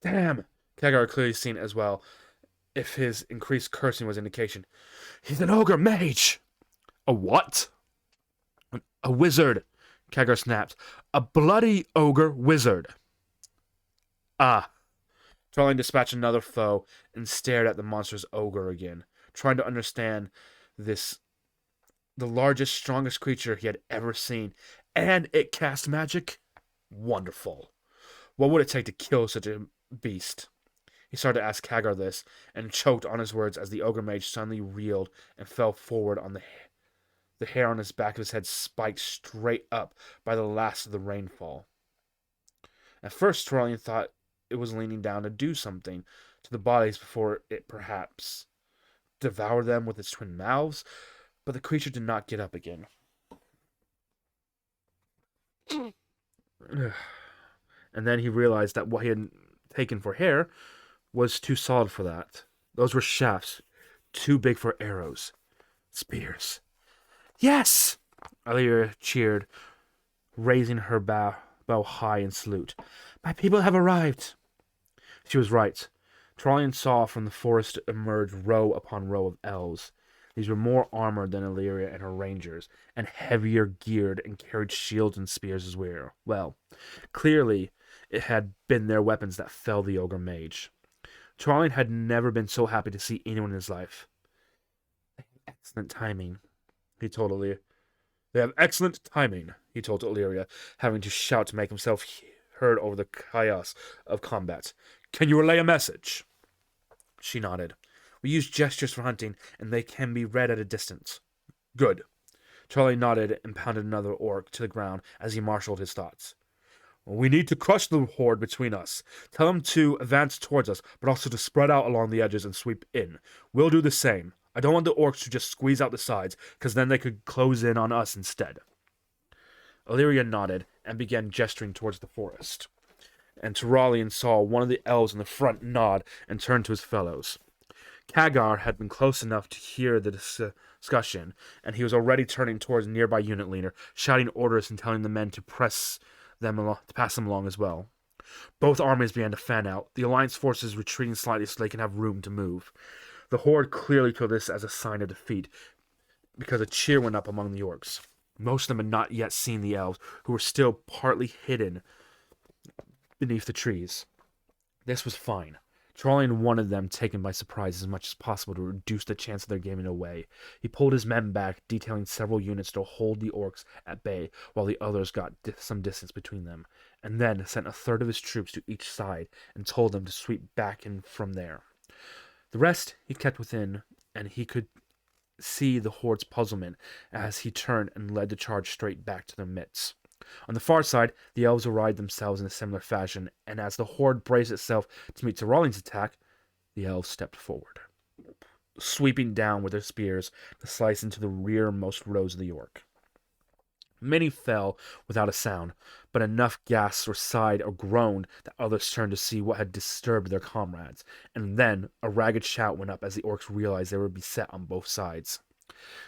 Damn! Khadgar clearly seen as well, if his increased cursing was indication. He's an ogre mage! A what? A wizard, Khadgar snapped. A bloody ogre wizard. Ah. Thralian dispatched another foe and stared at the monstrous ogre again, trying to understand this, the largest, strongest creature he had ever seen. And it cast magic? Wonderful. What would it take to kill such a beast? He started to ask Khadgar this, and choked on his words as the ogre mage suddenly reeled and fell forward on the hair on his back of his head spiked straight up by the last of the rainfall. At first, Thralian thought it was leaning down to do something to the bodies before it perhaps devour them with its twin mouths, but the creature did not get up again. And then he realized that what he had taken for hair was too solid for that. Those were shafts, too big for arrows. Spears. Yes! Illyria cheered, raising her bow high in salute. My people have arrived. She was right. Trollian saw from the forest emerge row upon row of elves. These were more armored than Illyria and her rangers, and heavier geared and carried shields and spears as well. Clearly, it had been their weapons that felled the ogre mage. Trollian had never been so happy to see anyone in his life. Excellent timing, he told Illyria. They have excellent timing, he told Illyria, having to shout to make himself heard over the chaos of combat. Can you relay a message? She nodded. We use gestures for hunting, and they can be read at a distance. Good. Charlie nodded and pounded another orc to the ground as he marshaled his thoughts. We need to crush the horde between us. Tell them to advance towards us, but also to spread out along the edges and sweep in. We'll do the same. I don't want the orcs to just squeeze out the sides, because then they could close in on us instead. Illyria nodded and began gesturing towards the forest. And Turalian saw one of the elves in the front nod and turn to his fellows. Kagar had been close enough to hear the discussion, and he was already turning towards the nearby unit leader, shouting orders and telling the men to pass them along as well. Both armies began to fan out, the Alliance forces retreating slightly so they can have room to move. The horde clearly took this as a sign of defeat, because a cheer went up among the orcs. Most of them had not yet seen the elves, who were still partly hidden beneath the trees. This was fine. Trollian wanted them taken by surprise as much as possible to reduce the chance of their giving away. He pulled his men back, detailing several units to hold the orcs at bay while the others got some distance between them, and then sent a third of his troops to each side and told them to sweep back in from there. The rest he kept within, and he could see the horde's puzzlement as he turned and led the charge straight back to their midst. On the far side, the elves arrayed themselves in a similar fashion, and as the horde braced itself to meet Turalian's attack, the elves stepped forward, sweeping down with their spears to slice into the rearmost rows of the orc. Many fell without a sound, but enough gasped or sighed or groaned that others turned to see what had disturbed their comrades, and then a ragged shout went up as the orcs realized they were beset on both sides.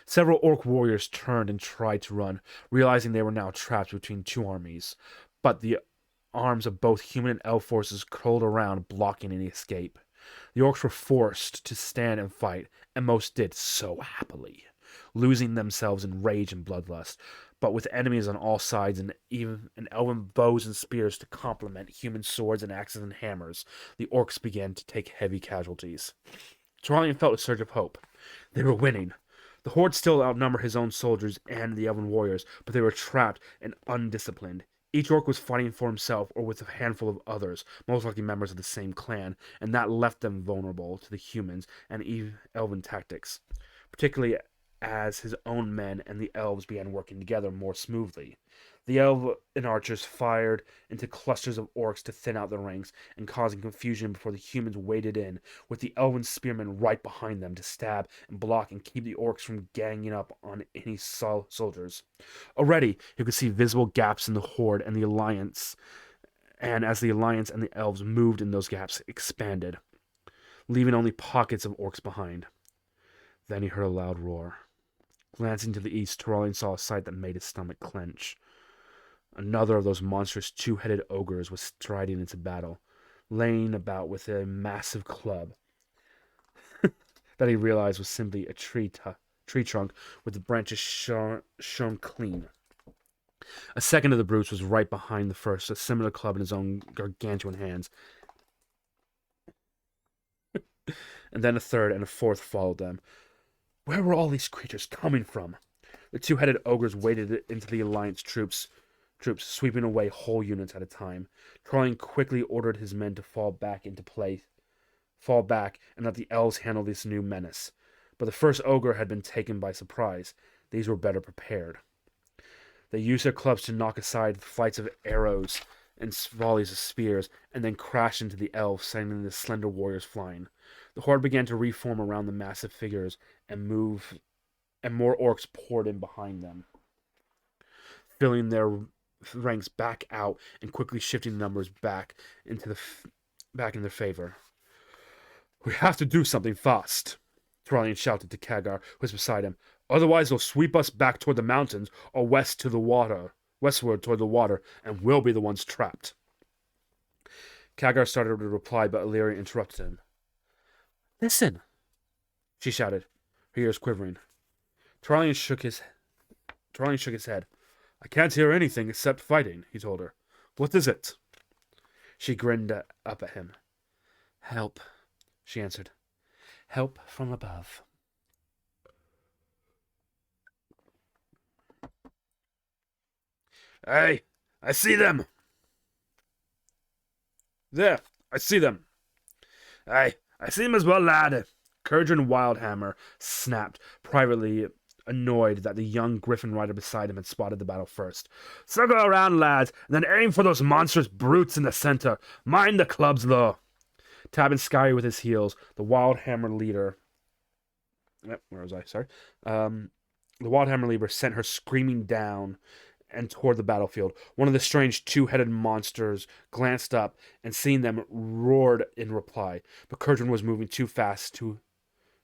Several orc warriors turned and tried to run, realizing they were now trapped between two armies, but the arms of both human and elf forces curled around, blocking any escape. The orcs were forced to stand and fight, and most did so happily, losing themselves in rage and bloodlust, but with enemies on all sides and even elven bows and spears to complement human swords and axes and hammers, the orcs began to take heavy casualties. Turalian felt a surge of hope. They were winning. The horde still outnumbered his own soldiers and the elven warriors, but they were trapped and undisciplined. Each orc was fighting for himself or with a handful of others, most likely members of the same clan, and that left them vulnerable to the humans and elven tactics, particularly as his own men and the elves began working together more smoothly. The elven archers fired into clusters of orcs to thin out the ranks and causing confusion before the humans waded in, with the elven spearmen right behind them to stab and block and keep the orcs from ganging up on any soldiers. Already, you could see visible gaps in the horde and the alliance, and as the alliance and the elves moved in those gaps expanded, leaving only pockets of orcs behind. Then he heard a loud roar. Glancing to the east, Turalian saw a sight that made his stomach clench. Another of those monstrous two-headed ogres was striding into battle, laying about with a massive club that he realized was simply a tree trunk with the branches shown clean. A second of the brutes was right behind the first, a similar club in his own gargantuan hands. And then a third and a fourth followed them. Where were all these creatures coming from? The two-headed ogres waded into the Alliance troops, sweeping away whole units at a time. Trollian quickly ordered his men to fall back, and let the elves handle this new menace. But the first ogre had been taken by surprise. These were better prepared. They used their clubs to knock aside flights of arrows and volleys of spears, and then crashed into the elves, sending the slender warriors flying. The horde began to reform around the massive figures and move, and more orcs poured in behind them, filling their ranks back out and quickly shifting the numbers back back in their favor. "We have to do something fast," Thralian shouted to Kagar, who was beside him. "Otherwise they'll sweep us back toward the mountains or westward toward the water, and we'll be the ones trapped." Kagar started to reply, but Illyria interrupted him. "Listen," she shouted, her ears quivering. Thralian shook his head. "I can't hear anything except fighting," he told her. "What is it?" She grinned up at him. "Help," she answered. "Help from above." "Hey, I see them!" "There, I see them." "Aye, I see them as well, lad." Curdran Wildhammer snapped, privately annoyed that the young griffin rider beside him had spotted the battle first. "Circle around, lads, and then aim for those monstrous brutes in the center. Mind the clubs, though." Tapping Sky with his heels, the Wildhammer leader... Where was I? Sorry. The Wildhammer leader sent her screaming down and toward the battlefield. One of the strange two-headed monsters glanced up and, seeing them, roared in reply. But Curdran was moving too fast to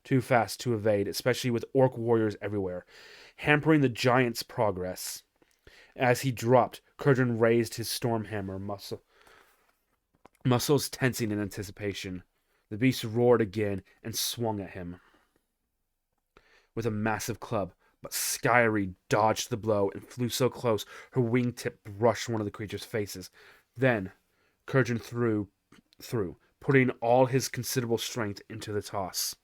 evade, especially with orc warriors everywhere, hampering the giant's progress. As he dropped, Curdran raised his stormhammer, muscles tensing in anticipation. The beast roared again and swung at him with a massive club, but Skyrie dodged the blow and flew so close her wingtip brushed one of the creature's faces. Then Curdran threw, putting all his considerable strength into the toss.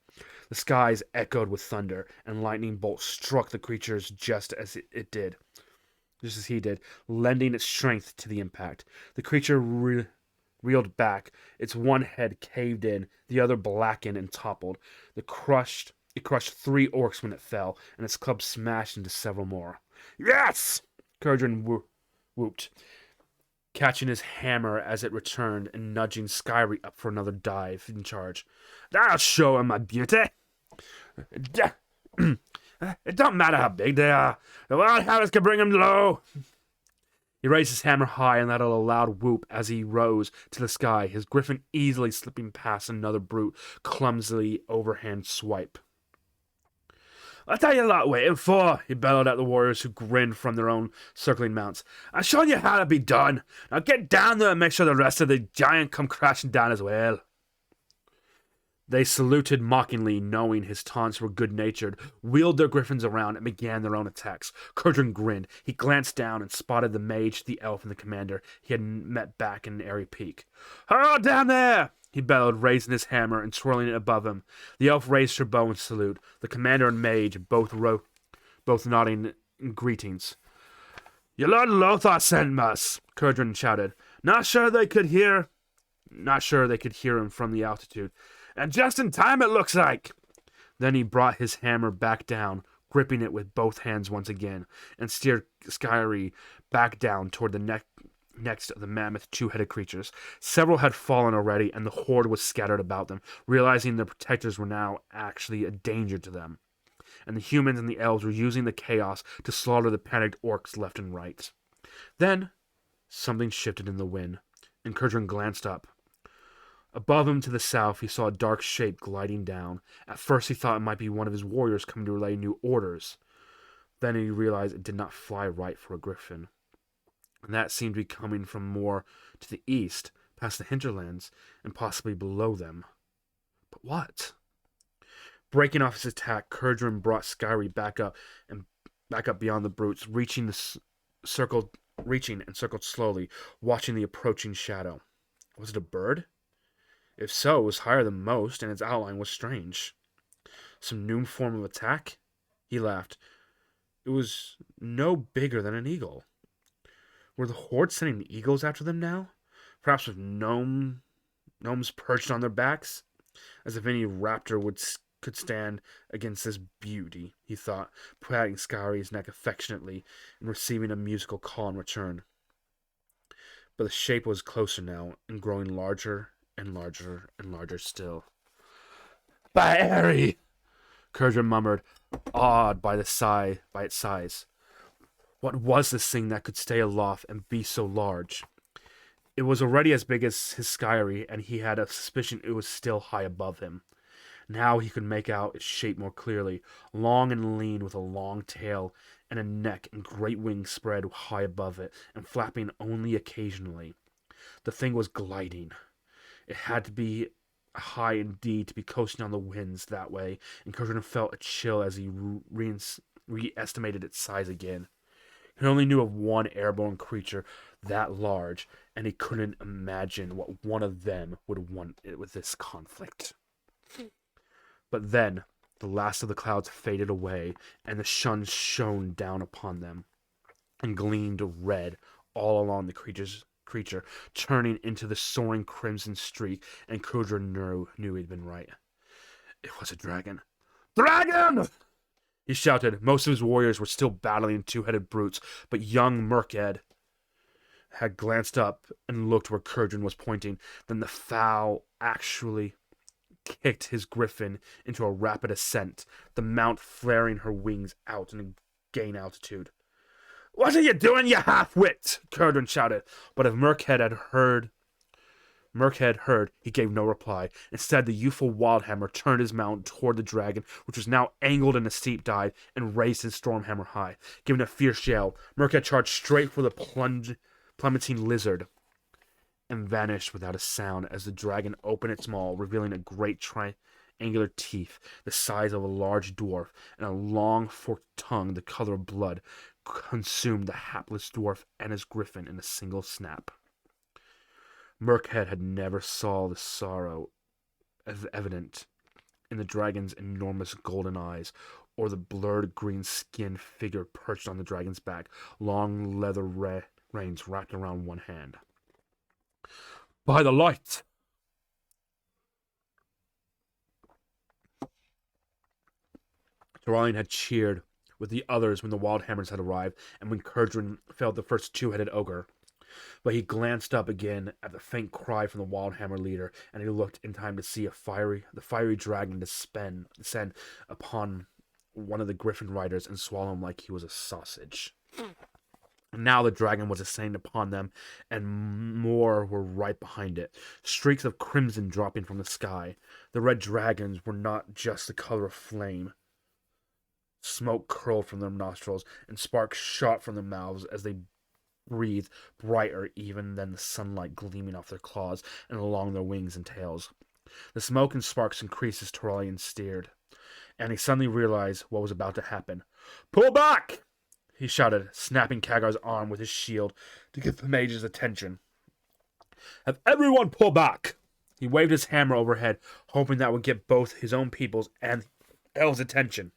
The skies echoed with thunder, and lightning bolts struck the creatures just as he did, lending its strength to the impact. The creature reeled back, its one head caved in, the other blackened and toppled. It crushed 3 orcs when it fell, and its club smashed into several more. "Yes!" Curdran whooped, catching his hammer as it returned and nudging Skyrie up for another dive in charge. "That'll show him my beauty. It don't matter how big they are. The wild hammers can bring him low." He raised his hammer high and let out a loud whoop as he rose to the sky, his griffin easily slipping past another brute, clumsily overhand swipe. "What are you lot waiting for?" he bellowed at the warriors who grinned from their own circling mounts. "I'm showing you how to be done. Now get down there and make sure the rest of the giant come crashing down as well." They saluted mockingly, knowing his taunts were good-natured, wheeled their griffins around, and began their own attacks. Curdran grinned. He glanced down and spotted the mage, the elf, and the commander he had met back in Airy Peak. "Hurl down there!" he bellowed, raising his hammer and twirling it above him. The elf raised her bow in salute. The commander and mage both nodding in greetings. "Your Lord Lothar sent us," Curdran shouted. Not sure they could hear him from the altitude. "And just in time, it looks like." Then he brought his hammer back down, gripping it with both hands once again, and steered Skyrie back down toward the next of the mammoth two-headed creatures. Several had fallen already, and the horde was scattered about them, realizing their protectors were now actually a danger to them. And the humans and the elves were using the chaos to slaughter the panicked orcs left and right. Then something shifted in the wind, and Curdran glanced up. Above him to the south, he saw a dark shape gliding down. At first, he thought it might be one of his warriors coming to relay new orders. Then he realized it did not fly right for a griffin, and that seemed to be coming from more to the east, past the hinterlands, and possibly below them. But what? Breaking off his attack, Curdran brought Skyrie back up beyond the brutes, reaching and circled slowly, watching the approaching shadow. Was it a bird? If so, it was higher than most, and its outline was strange. Some new form of attack? He laughed. It was no bigger than an eagle. Were the horde sending eagles after them now? Perhaps with gnomes perched on their backs? As if any raptor could stand against this beauty, he thought, patting Skyrie's neck affectionately and receiving a musical call in return. But the shape was closer now, and growing larger and larger and larger still. Barry! Kurgan murmured, awed by its size. What was this thing that could stay aloft and be so large? It was already as big as his skyrie, and he had a suspicion it was still high above him. Now he could make out its shape more clearly, long and lean with a long tail and a neck and great wings spread high above it and flapping only occasionally. The thing was gliding. It had to be high indeed to be coasting on the winds that way, and Kurgan felt a chill as he re-estimated its size again. He only knew of one airborne creature that large, and he couldn't imagine what one of them would want with this conflict. But then the last of the clouds faded away, and the sun shone down upon them and gleamed red all along the creature, turning into the soaring crimson streak, and Kurgan knew he'd been right. It was a dragon. Dragon! He shouted. Most of his warriors were still battling two-headed brutes, but young Merked had glanced up and looked where Kurgan was pointing. Then the fowl actually kicked his griffin into a rapid ascent, the mount flaring her wings out in a gain altitude. "What are you doing, you half-wit?" Kurgan shouted, but if Merked heard, he gave no reply. Instead, the youthful Wildhammer turned his mount toward the dragon, which was now angled in a steep dive, and raised his Stormhammer high. Giving a fierce yell, Merked charged straight for the plummeting lizard and vanished without a sound as the dragon opened its maw, revealing a great triangular teeth the size of a large dwarf, and a long forked tongue the color of blood consumed the hapless dwarf and his griffin in a single snap. Merked had never saw the sorrow as evident in the dragon's enormous golden eyes, or the blurred green-skinned figure perched on the dragon's back, long leather reins wrapped around one hand. "By the light!" Turalyon had cheered with the others when the Wildhammers had arrived, and when Kurgan felled the first two-headed ogre. But he glanced up again at the faint cry from the Wildhammer leader, and he looked in time to see the fiery dragon descend upon one of the griffin riders and swallow him like he was a sausage. Now the dragon was ascending upon them, and more were right behind it, streaks of crimson dropping from the sky. The red dragons were not just the color of flame. Smoke curled from their nostrils, and sparks shot from their mouths as they breathed, brighter even than the sunlight gleaming off their claws and along their wings and tails. The smoke and sparks increased as Turalyon steered, and he suddenly realized what was about to happen. "Pull back!" he shouted, snapping Kagar's arm with his shield to get the mage's attention. "Have everyone pull back!" He waved his hammer overhead, hoping that would get both his own people's and elves' attention.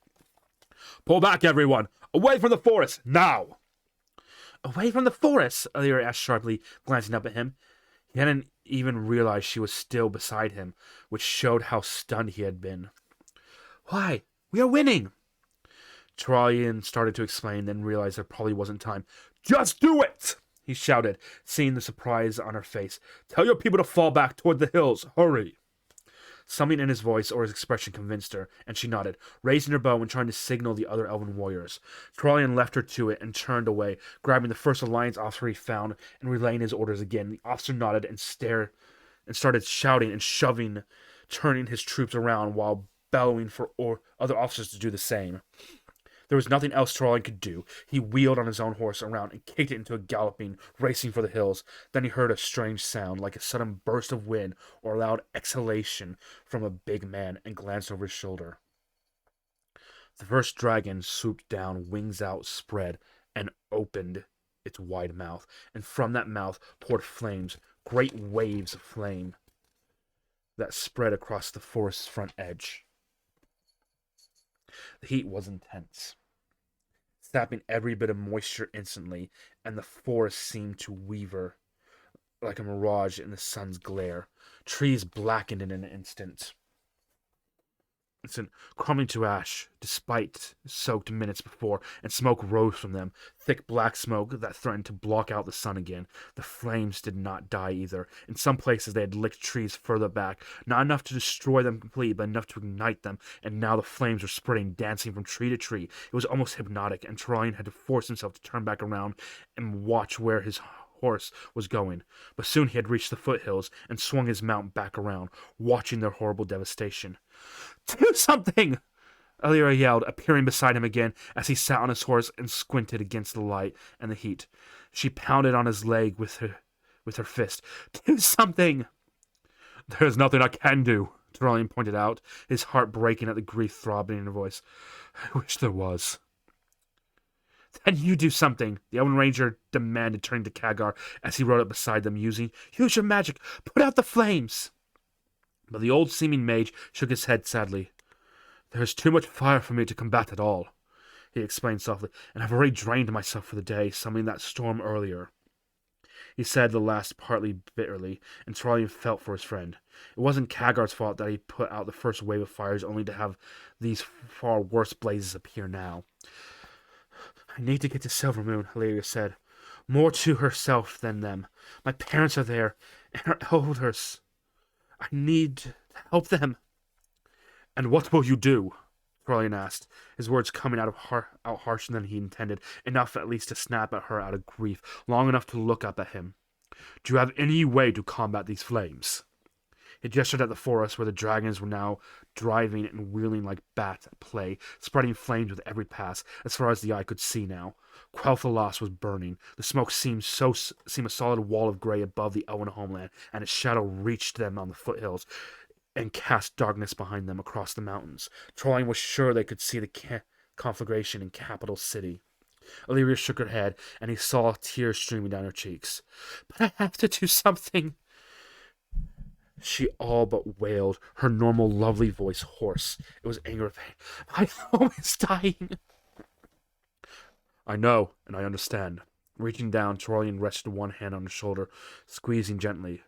"Pull back, everyone! Away from the forest, now!" "Away from the forest?" Alir asked sharply, glancing up at him. He hadn't even realized she was still beside him, which showed how stunned he had been. "Why, we are winning!" Turalyon started to explain, then realized there probably wasn't time. "Just do it!" he shouted, seeing the surprise on her face. "Tell your people to fall back toward the hills. Hurry!" Something in his voice or his expression convinced her, and she nodded, raising her bow and trying to signal the other elven warriors. Turalyon left her to it and turned away, grabbing the first alliance officer he found and relaying his orders again. The officer nodded and started shouting and shoving, turning his troops around while bellowing for other officers to do the same. There was nothing else Turalyon could do. He wheeled on his own horse around and kicked it into a galloping, racing for the hills. Then he heard a strange sound, like a sudden burst of wind or a loud exhalation from a big man, and glanced over his shoulder. The first dragon swooped down, wings outspread, and opened its wide mouth. And from that mouth poured flames, great waves of flame that spread across the forest's front edge. The heat was intense, sapping every bit of moisture instantly, and the forest seemed to waver like a mirage in the sun's glare. Trees blackened in an instant. crumbling to ash, despite soaked minutes before, and smoke rose from them, thick black smoke that threatened to block out the sun again. The flames did not die either. In some places they had licked trees further back, not enough to destroy them completely, but enough to ignite them, and now the flames were spreading, dancing from tree to tree. It was almost hypnotic, and Trellian had to force himself to turn back around and watch where his horse was going. But soon he had reached the foothills and swung his mount back around, watching their horrible devastation. "Do something!" Illyria yelled, appearing beside him again as he sat on his horse and squinted against the light and the heat. She pounded on his leg with her fist. "Do something!" "There's nothing I can do," Trellian pointed out, his heart breaking at the grief throbbing in her voice. "I wish there was." "Then you do something," the Elven Ranger demanded, turning to Khadgar as he rode up beside them, use your magic! Put out the flames!" But the old-seeming mage shook his head sadly. "There is too much fire for me to combat at all," he explained softly, "and I've already drained myself for the day, summoning that storm earlier." He said the last partly bitterly, and Trellian felt for his friend. It wasn't Khadgar's fault that he put out the first wave of fires, only to have these far worse blazes appear now. "I need to get to Silvermoon," Illyria said, more to herself than them. "My parents are there, and our elders. I need to help them." "And what will you do?" Trellian asked, his words coming out harsher than he intended, enough at least to snap at her out of grief, long enough to look up at him. "Do you have any way to combat these flames?" He gestured at the forest where the dragons were now driving and wheeling like bats at play, spreading flames with every pass, as far as the eye could see now. Quel'Thalas was burning. The smoke seemed a solid wall of gray above the Elven homeland, and its shadow reached them on the foothills and cast darkness behind them across the mountains. Trellian was sure they could see the conflagration in Capital City. Illyria shook her head, and he saw tears streaming down her cheeks. "But I have to do something," she all but wailed, her normal lovely voice hoarse. It was anger of pain. "My home is dying." "I know, and I understand." Reaching down, Trellian rested one hand on her shoulder, squeezing gently.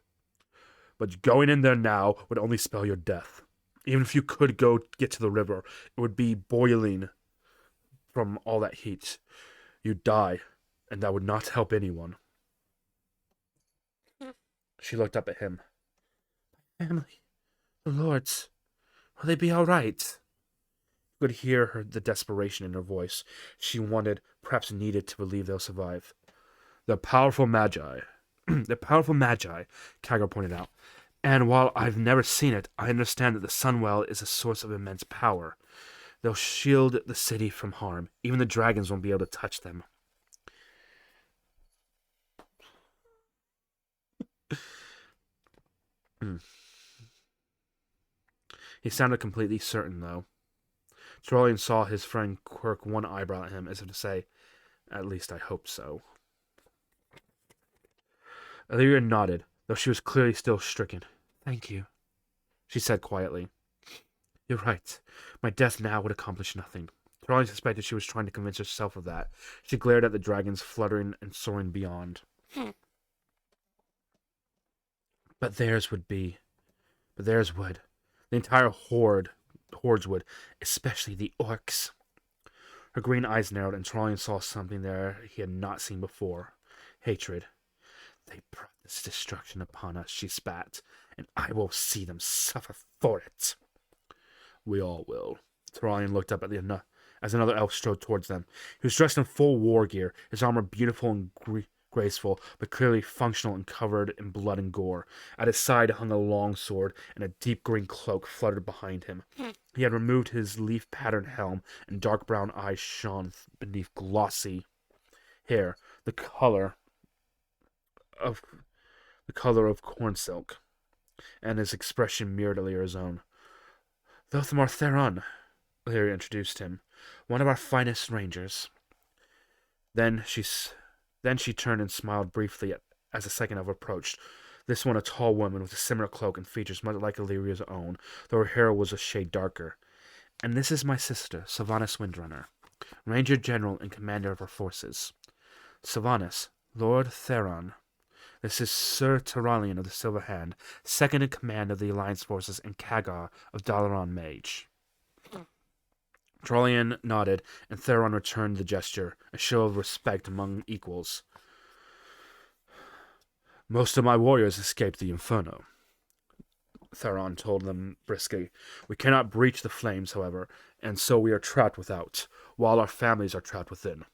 "But going in there now would only spell your death. Even if you could get to the river, it would be boiling from all that heat. You'd die, and that would not help anyone." She looked up at him. "Family, the lords, will they be all right?" You could hear the desperation in her voice. She wanted, perhaps needed, to believe they'll survive. "They're powerful magi." "They're powerful magi," Khadgar pointed out. "And while I've never seen it, I understand that the Sunwell is a source of immense power. They'll shield the city from harm. Even the dragons won't be able to touch them." He sounded completely certain, though. Trellian saw his friend quirk one eyebrow at him, as if to say, "At least I hope so." Illyria nodded, though she was clearly still stricken. "Thank you," she said quietly. "You're right. My death now would accomplish nothing." Trellian suspected she was trying to convince herself of that. She glared at the dragons fluttering and soaring beyond. But theirs would. The entire hordes would, especially the orcs. Her green eyes narrowed, and Trellian saw something there he had not seen before. Hatred. "They brought this destruction upon us," she spat, "and I will see them suffer for it." "We all will." Trellian looked up as another elf strode towards them. He was dressed in full war gear, his armor beautiful and graceful, but clearly functional and covered in blood and gore. At his side hung a long sword, and a deep green cloak fluttered behind him. He had removed his leaf-patterned helm, and dark brown eyes shone beneath glossy hair, the color of corn silk, and his expression mirrored Illyria's own. "Lothmar Theron," Illyria introduced him, "one of our finest rangers." Then she turned and smiled briefly as the second elf approached. This one a tall woman with a similar cloak and features much like Illyria's own, though her hair was a shade darker. "And this is my sister, Sylvanas Windrunner, Ranger General and Commander of our forces. Sylvanas, Lord Theron. This is Sir Terralion of the Silver Hand, second in command of the Alliance forces, and Khadgar of Dalaran Mage." Trollian nodded, and Theron returned the gesture, a show of respect among equals. Most of my warriors escaped the Inferno, Theron told them briskly. We cannot breach the flames, however, and so we are trapped without, while our families are trapped within.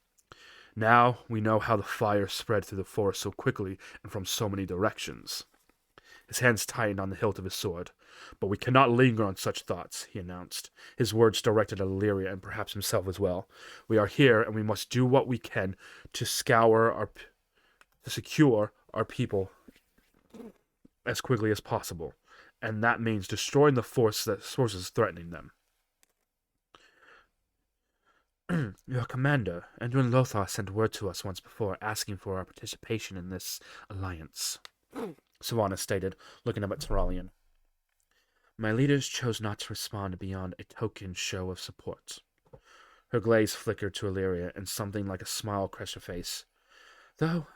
Now we know how the fire spread through the forest so quickly and from so many directions. His hands tightened on the hilt of his sword. But we cannot linger on such thoughts, he announced, his words directed at Illyria and perhaps himself as well. We are here, and we must do what we can to secure our people as quickly as possible, and that means destroying the forces threatening them. Your commander, Edwin Lothar, sent word to us once before, asking for our participation in this alliance, Sylvanas stated, looking up at Terralion. My leaders chose not to respond beyond a token show of support. Her glaze flickered to Illyria, and something like a smile crossed her face. Though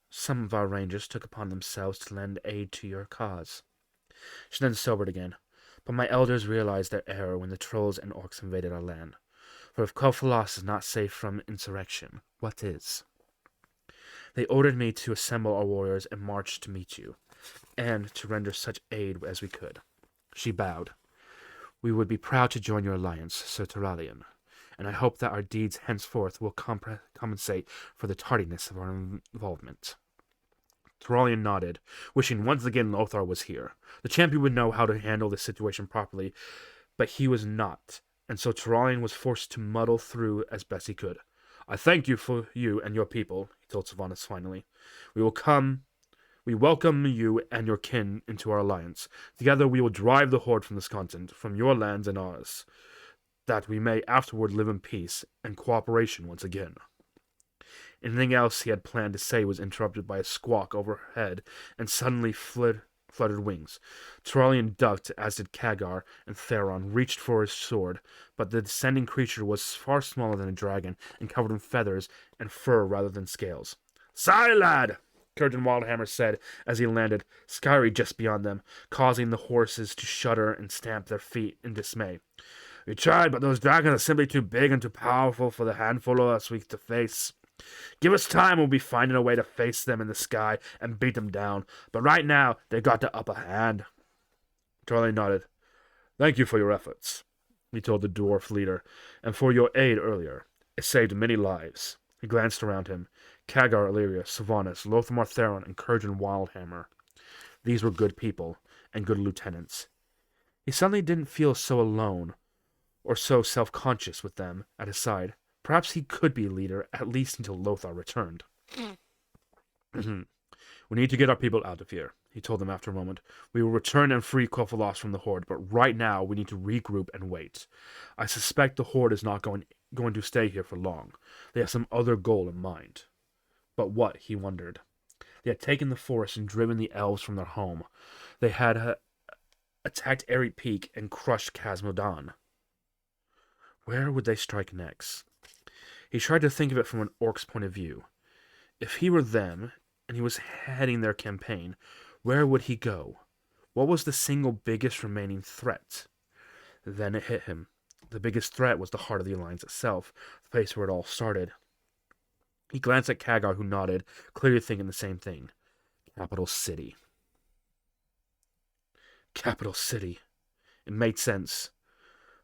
some of our rangers took upon themselves to lend aid to your cause. She then sobered again. But my elders realized their error when the trolls and orcs invaded our land. For if Quel'Thalas is not safe from insurrection, what is? They ordered me to assemble our warriors and march to meet you, and to render such aid as we could. She bowed. We would be proud to join your alliance, Sir Terralion, and I hope that our deeds henceforth will compensate for the tardiness of our involvement. Terralion nodded, wishing once again Lothar was here. The champion would know how to handle the situation properly, but he was not, and so Terralion was forced to muddle through as best he could. I thank you for you and your people, he told Sylvanas finally. We welcome you and your kin into our alliance. Together we will drive the horde from this continent, from your lands and ours, that we may afterward live in peace and cooperation once again. Anything else he had planned to say was interrupted by a squawk overhead and suddenly fluttered wings. Terralion ducked, as did Khadgar, and Theron reached for his sword, but the descending creature was far smaller than a dragon and covered in feathers and fur rather than scales. Sigh, lad! Curtin Wildhammer said as he landed, Skyrie just beyond them, causing the horses to shudder and stamp their feet in dismay. We tried, but those dragons are simply too big and too powerful for the handful of us we to face. Give us time, we'll be finding a way to face them in the sky and beat them down, but right now they got the upper hand. Charlie nodded. Thank you for your efforts, he told the dwarf leader, and for your aid earlier. It saved many lives. He glanced around him. Khadgar, Illyria, Sylvanas, Lothar Theron, and Kurgan Wildhammer. These were good people, and good lieutenants. He suddenly didn't feel so alone, or so self-conscious with them at his side. Perhaps he could be a leader, at least until Lothar returned. We need to get our people out of here, he told them after a moment. We will return and free Quel'Thalas from the Horde, but right now we need to regroup and wait. I suspect the Horde is not going to stay here for long. They have some other goal in mind. But what, he wondered. They had taken the forest and driven the elves from their home. They had attacked Airy Peak and crushed Casmodan. Where would they strike next? He tried to think of it from an orc's point of view. If he were them, and he was heading their campaign, where would he go? What was the single biggest remaining threat? Then it hit him. The biggest threat was the heart of the Alliance itself, the place where it all started. He glanced at Khadgar, who nodded, clearly thinking the same thing. Capital City. Capital City. It made sense.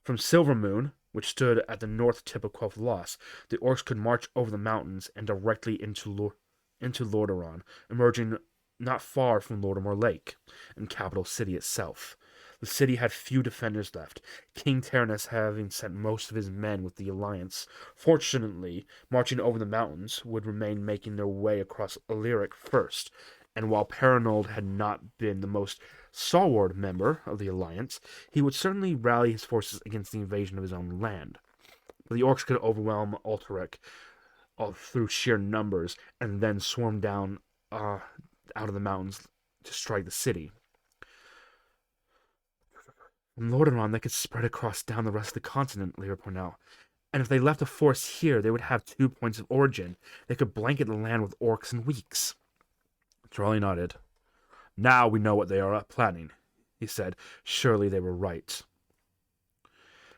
From Silvermoon, which stood at the north tip of Quel'Thalas, the orcs could march over the mountains and directly into Lordaeron, emerging not far from Lordaeron Lake, and Capital City itself. The city had few defenders left, King Taranis having sent most of his men with the Alliance. Fortunately, marching over the mountains would remain making their way across Illyric first, and while Paranold had not been the most stalwart member of the Alliance, he would certainly rally his forces against the invasion of his own land. But the orcs could overwhelm Alterac through sheer numbers, and then swarm down out of the mountains to strike the city. From Lordaeron, they could spread across down the rest of the continent, Lyra pointed out. And if they left a force here, they would have 2 points of origin. They could blanket the land with orcs in weeks. Charlie nodded. Now we know what they are planning, he said. Surely they were right.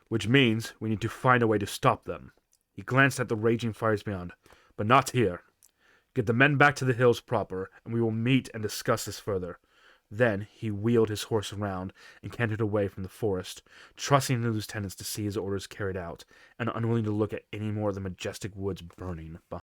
which means we need to find a way to stop them. He glanced at the raging fires beyond. But not here. Get the men back to the hills proper, and we will meet and discuss this further. Then he wheeled his horse around and cantered away from the forest, trusting the lieutenants to see his orders carried out, and unwilling to look at any more of the majestic woods burning behind.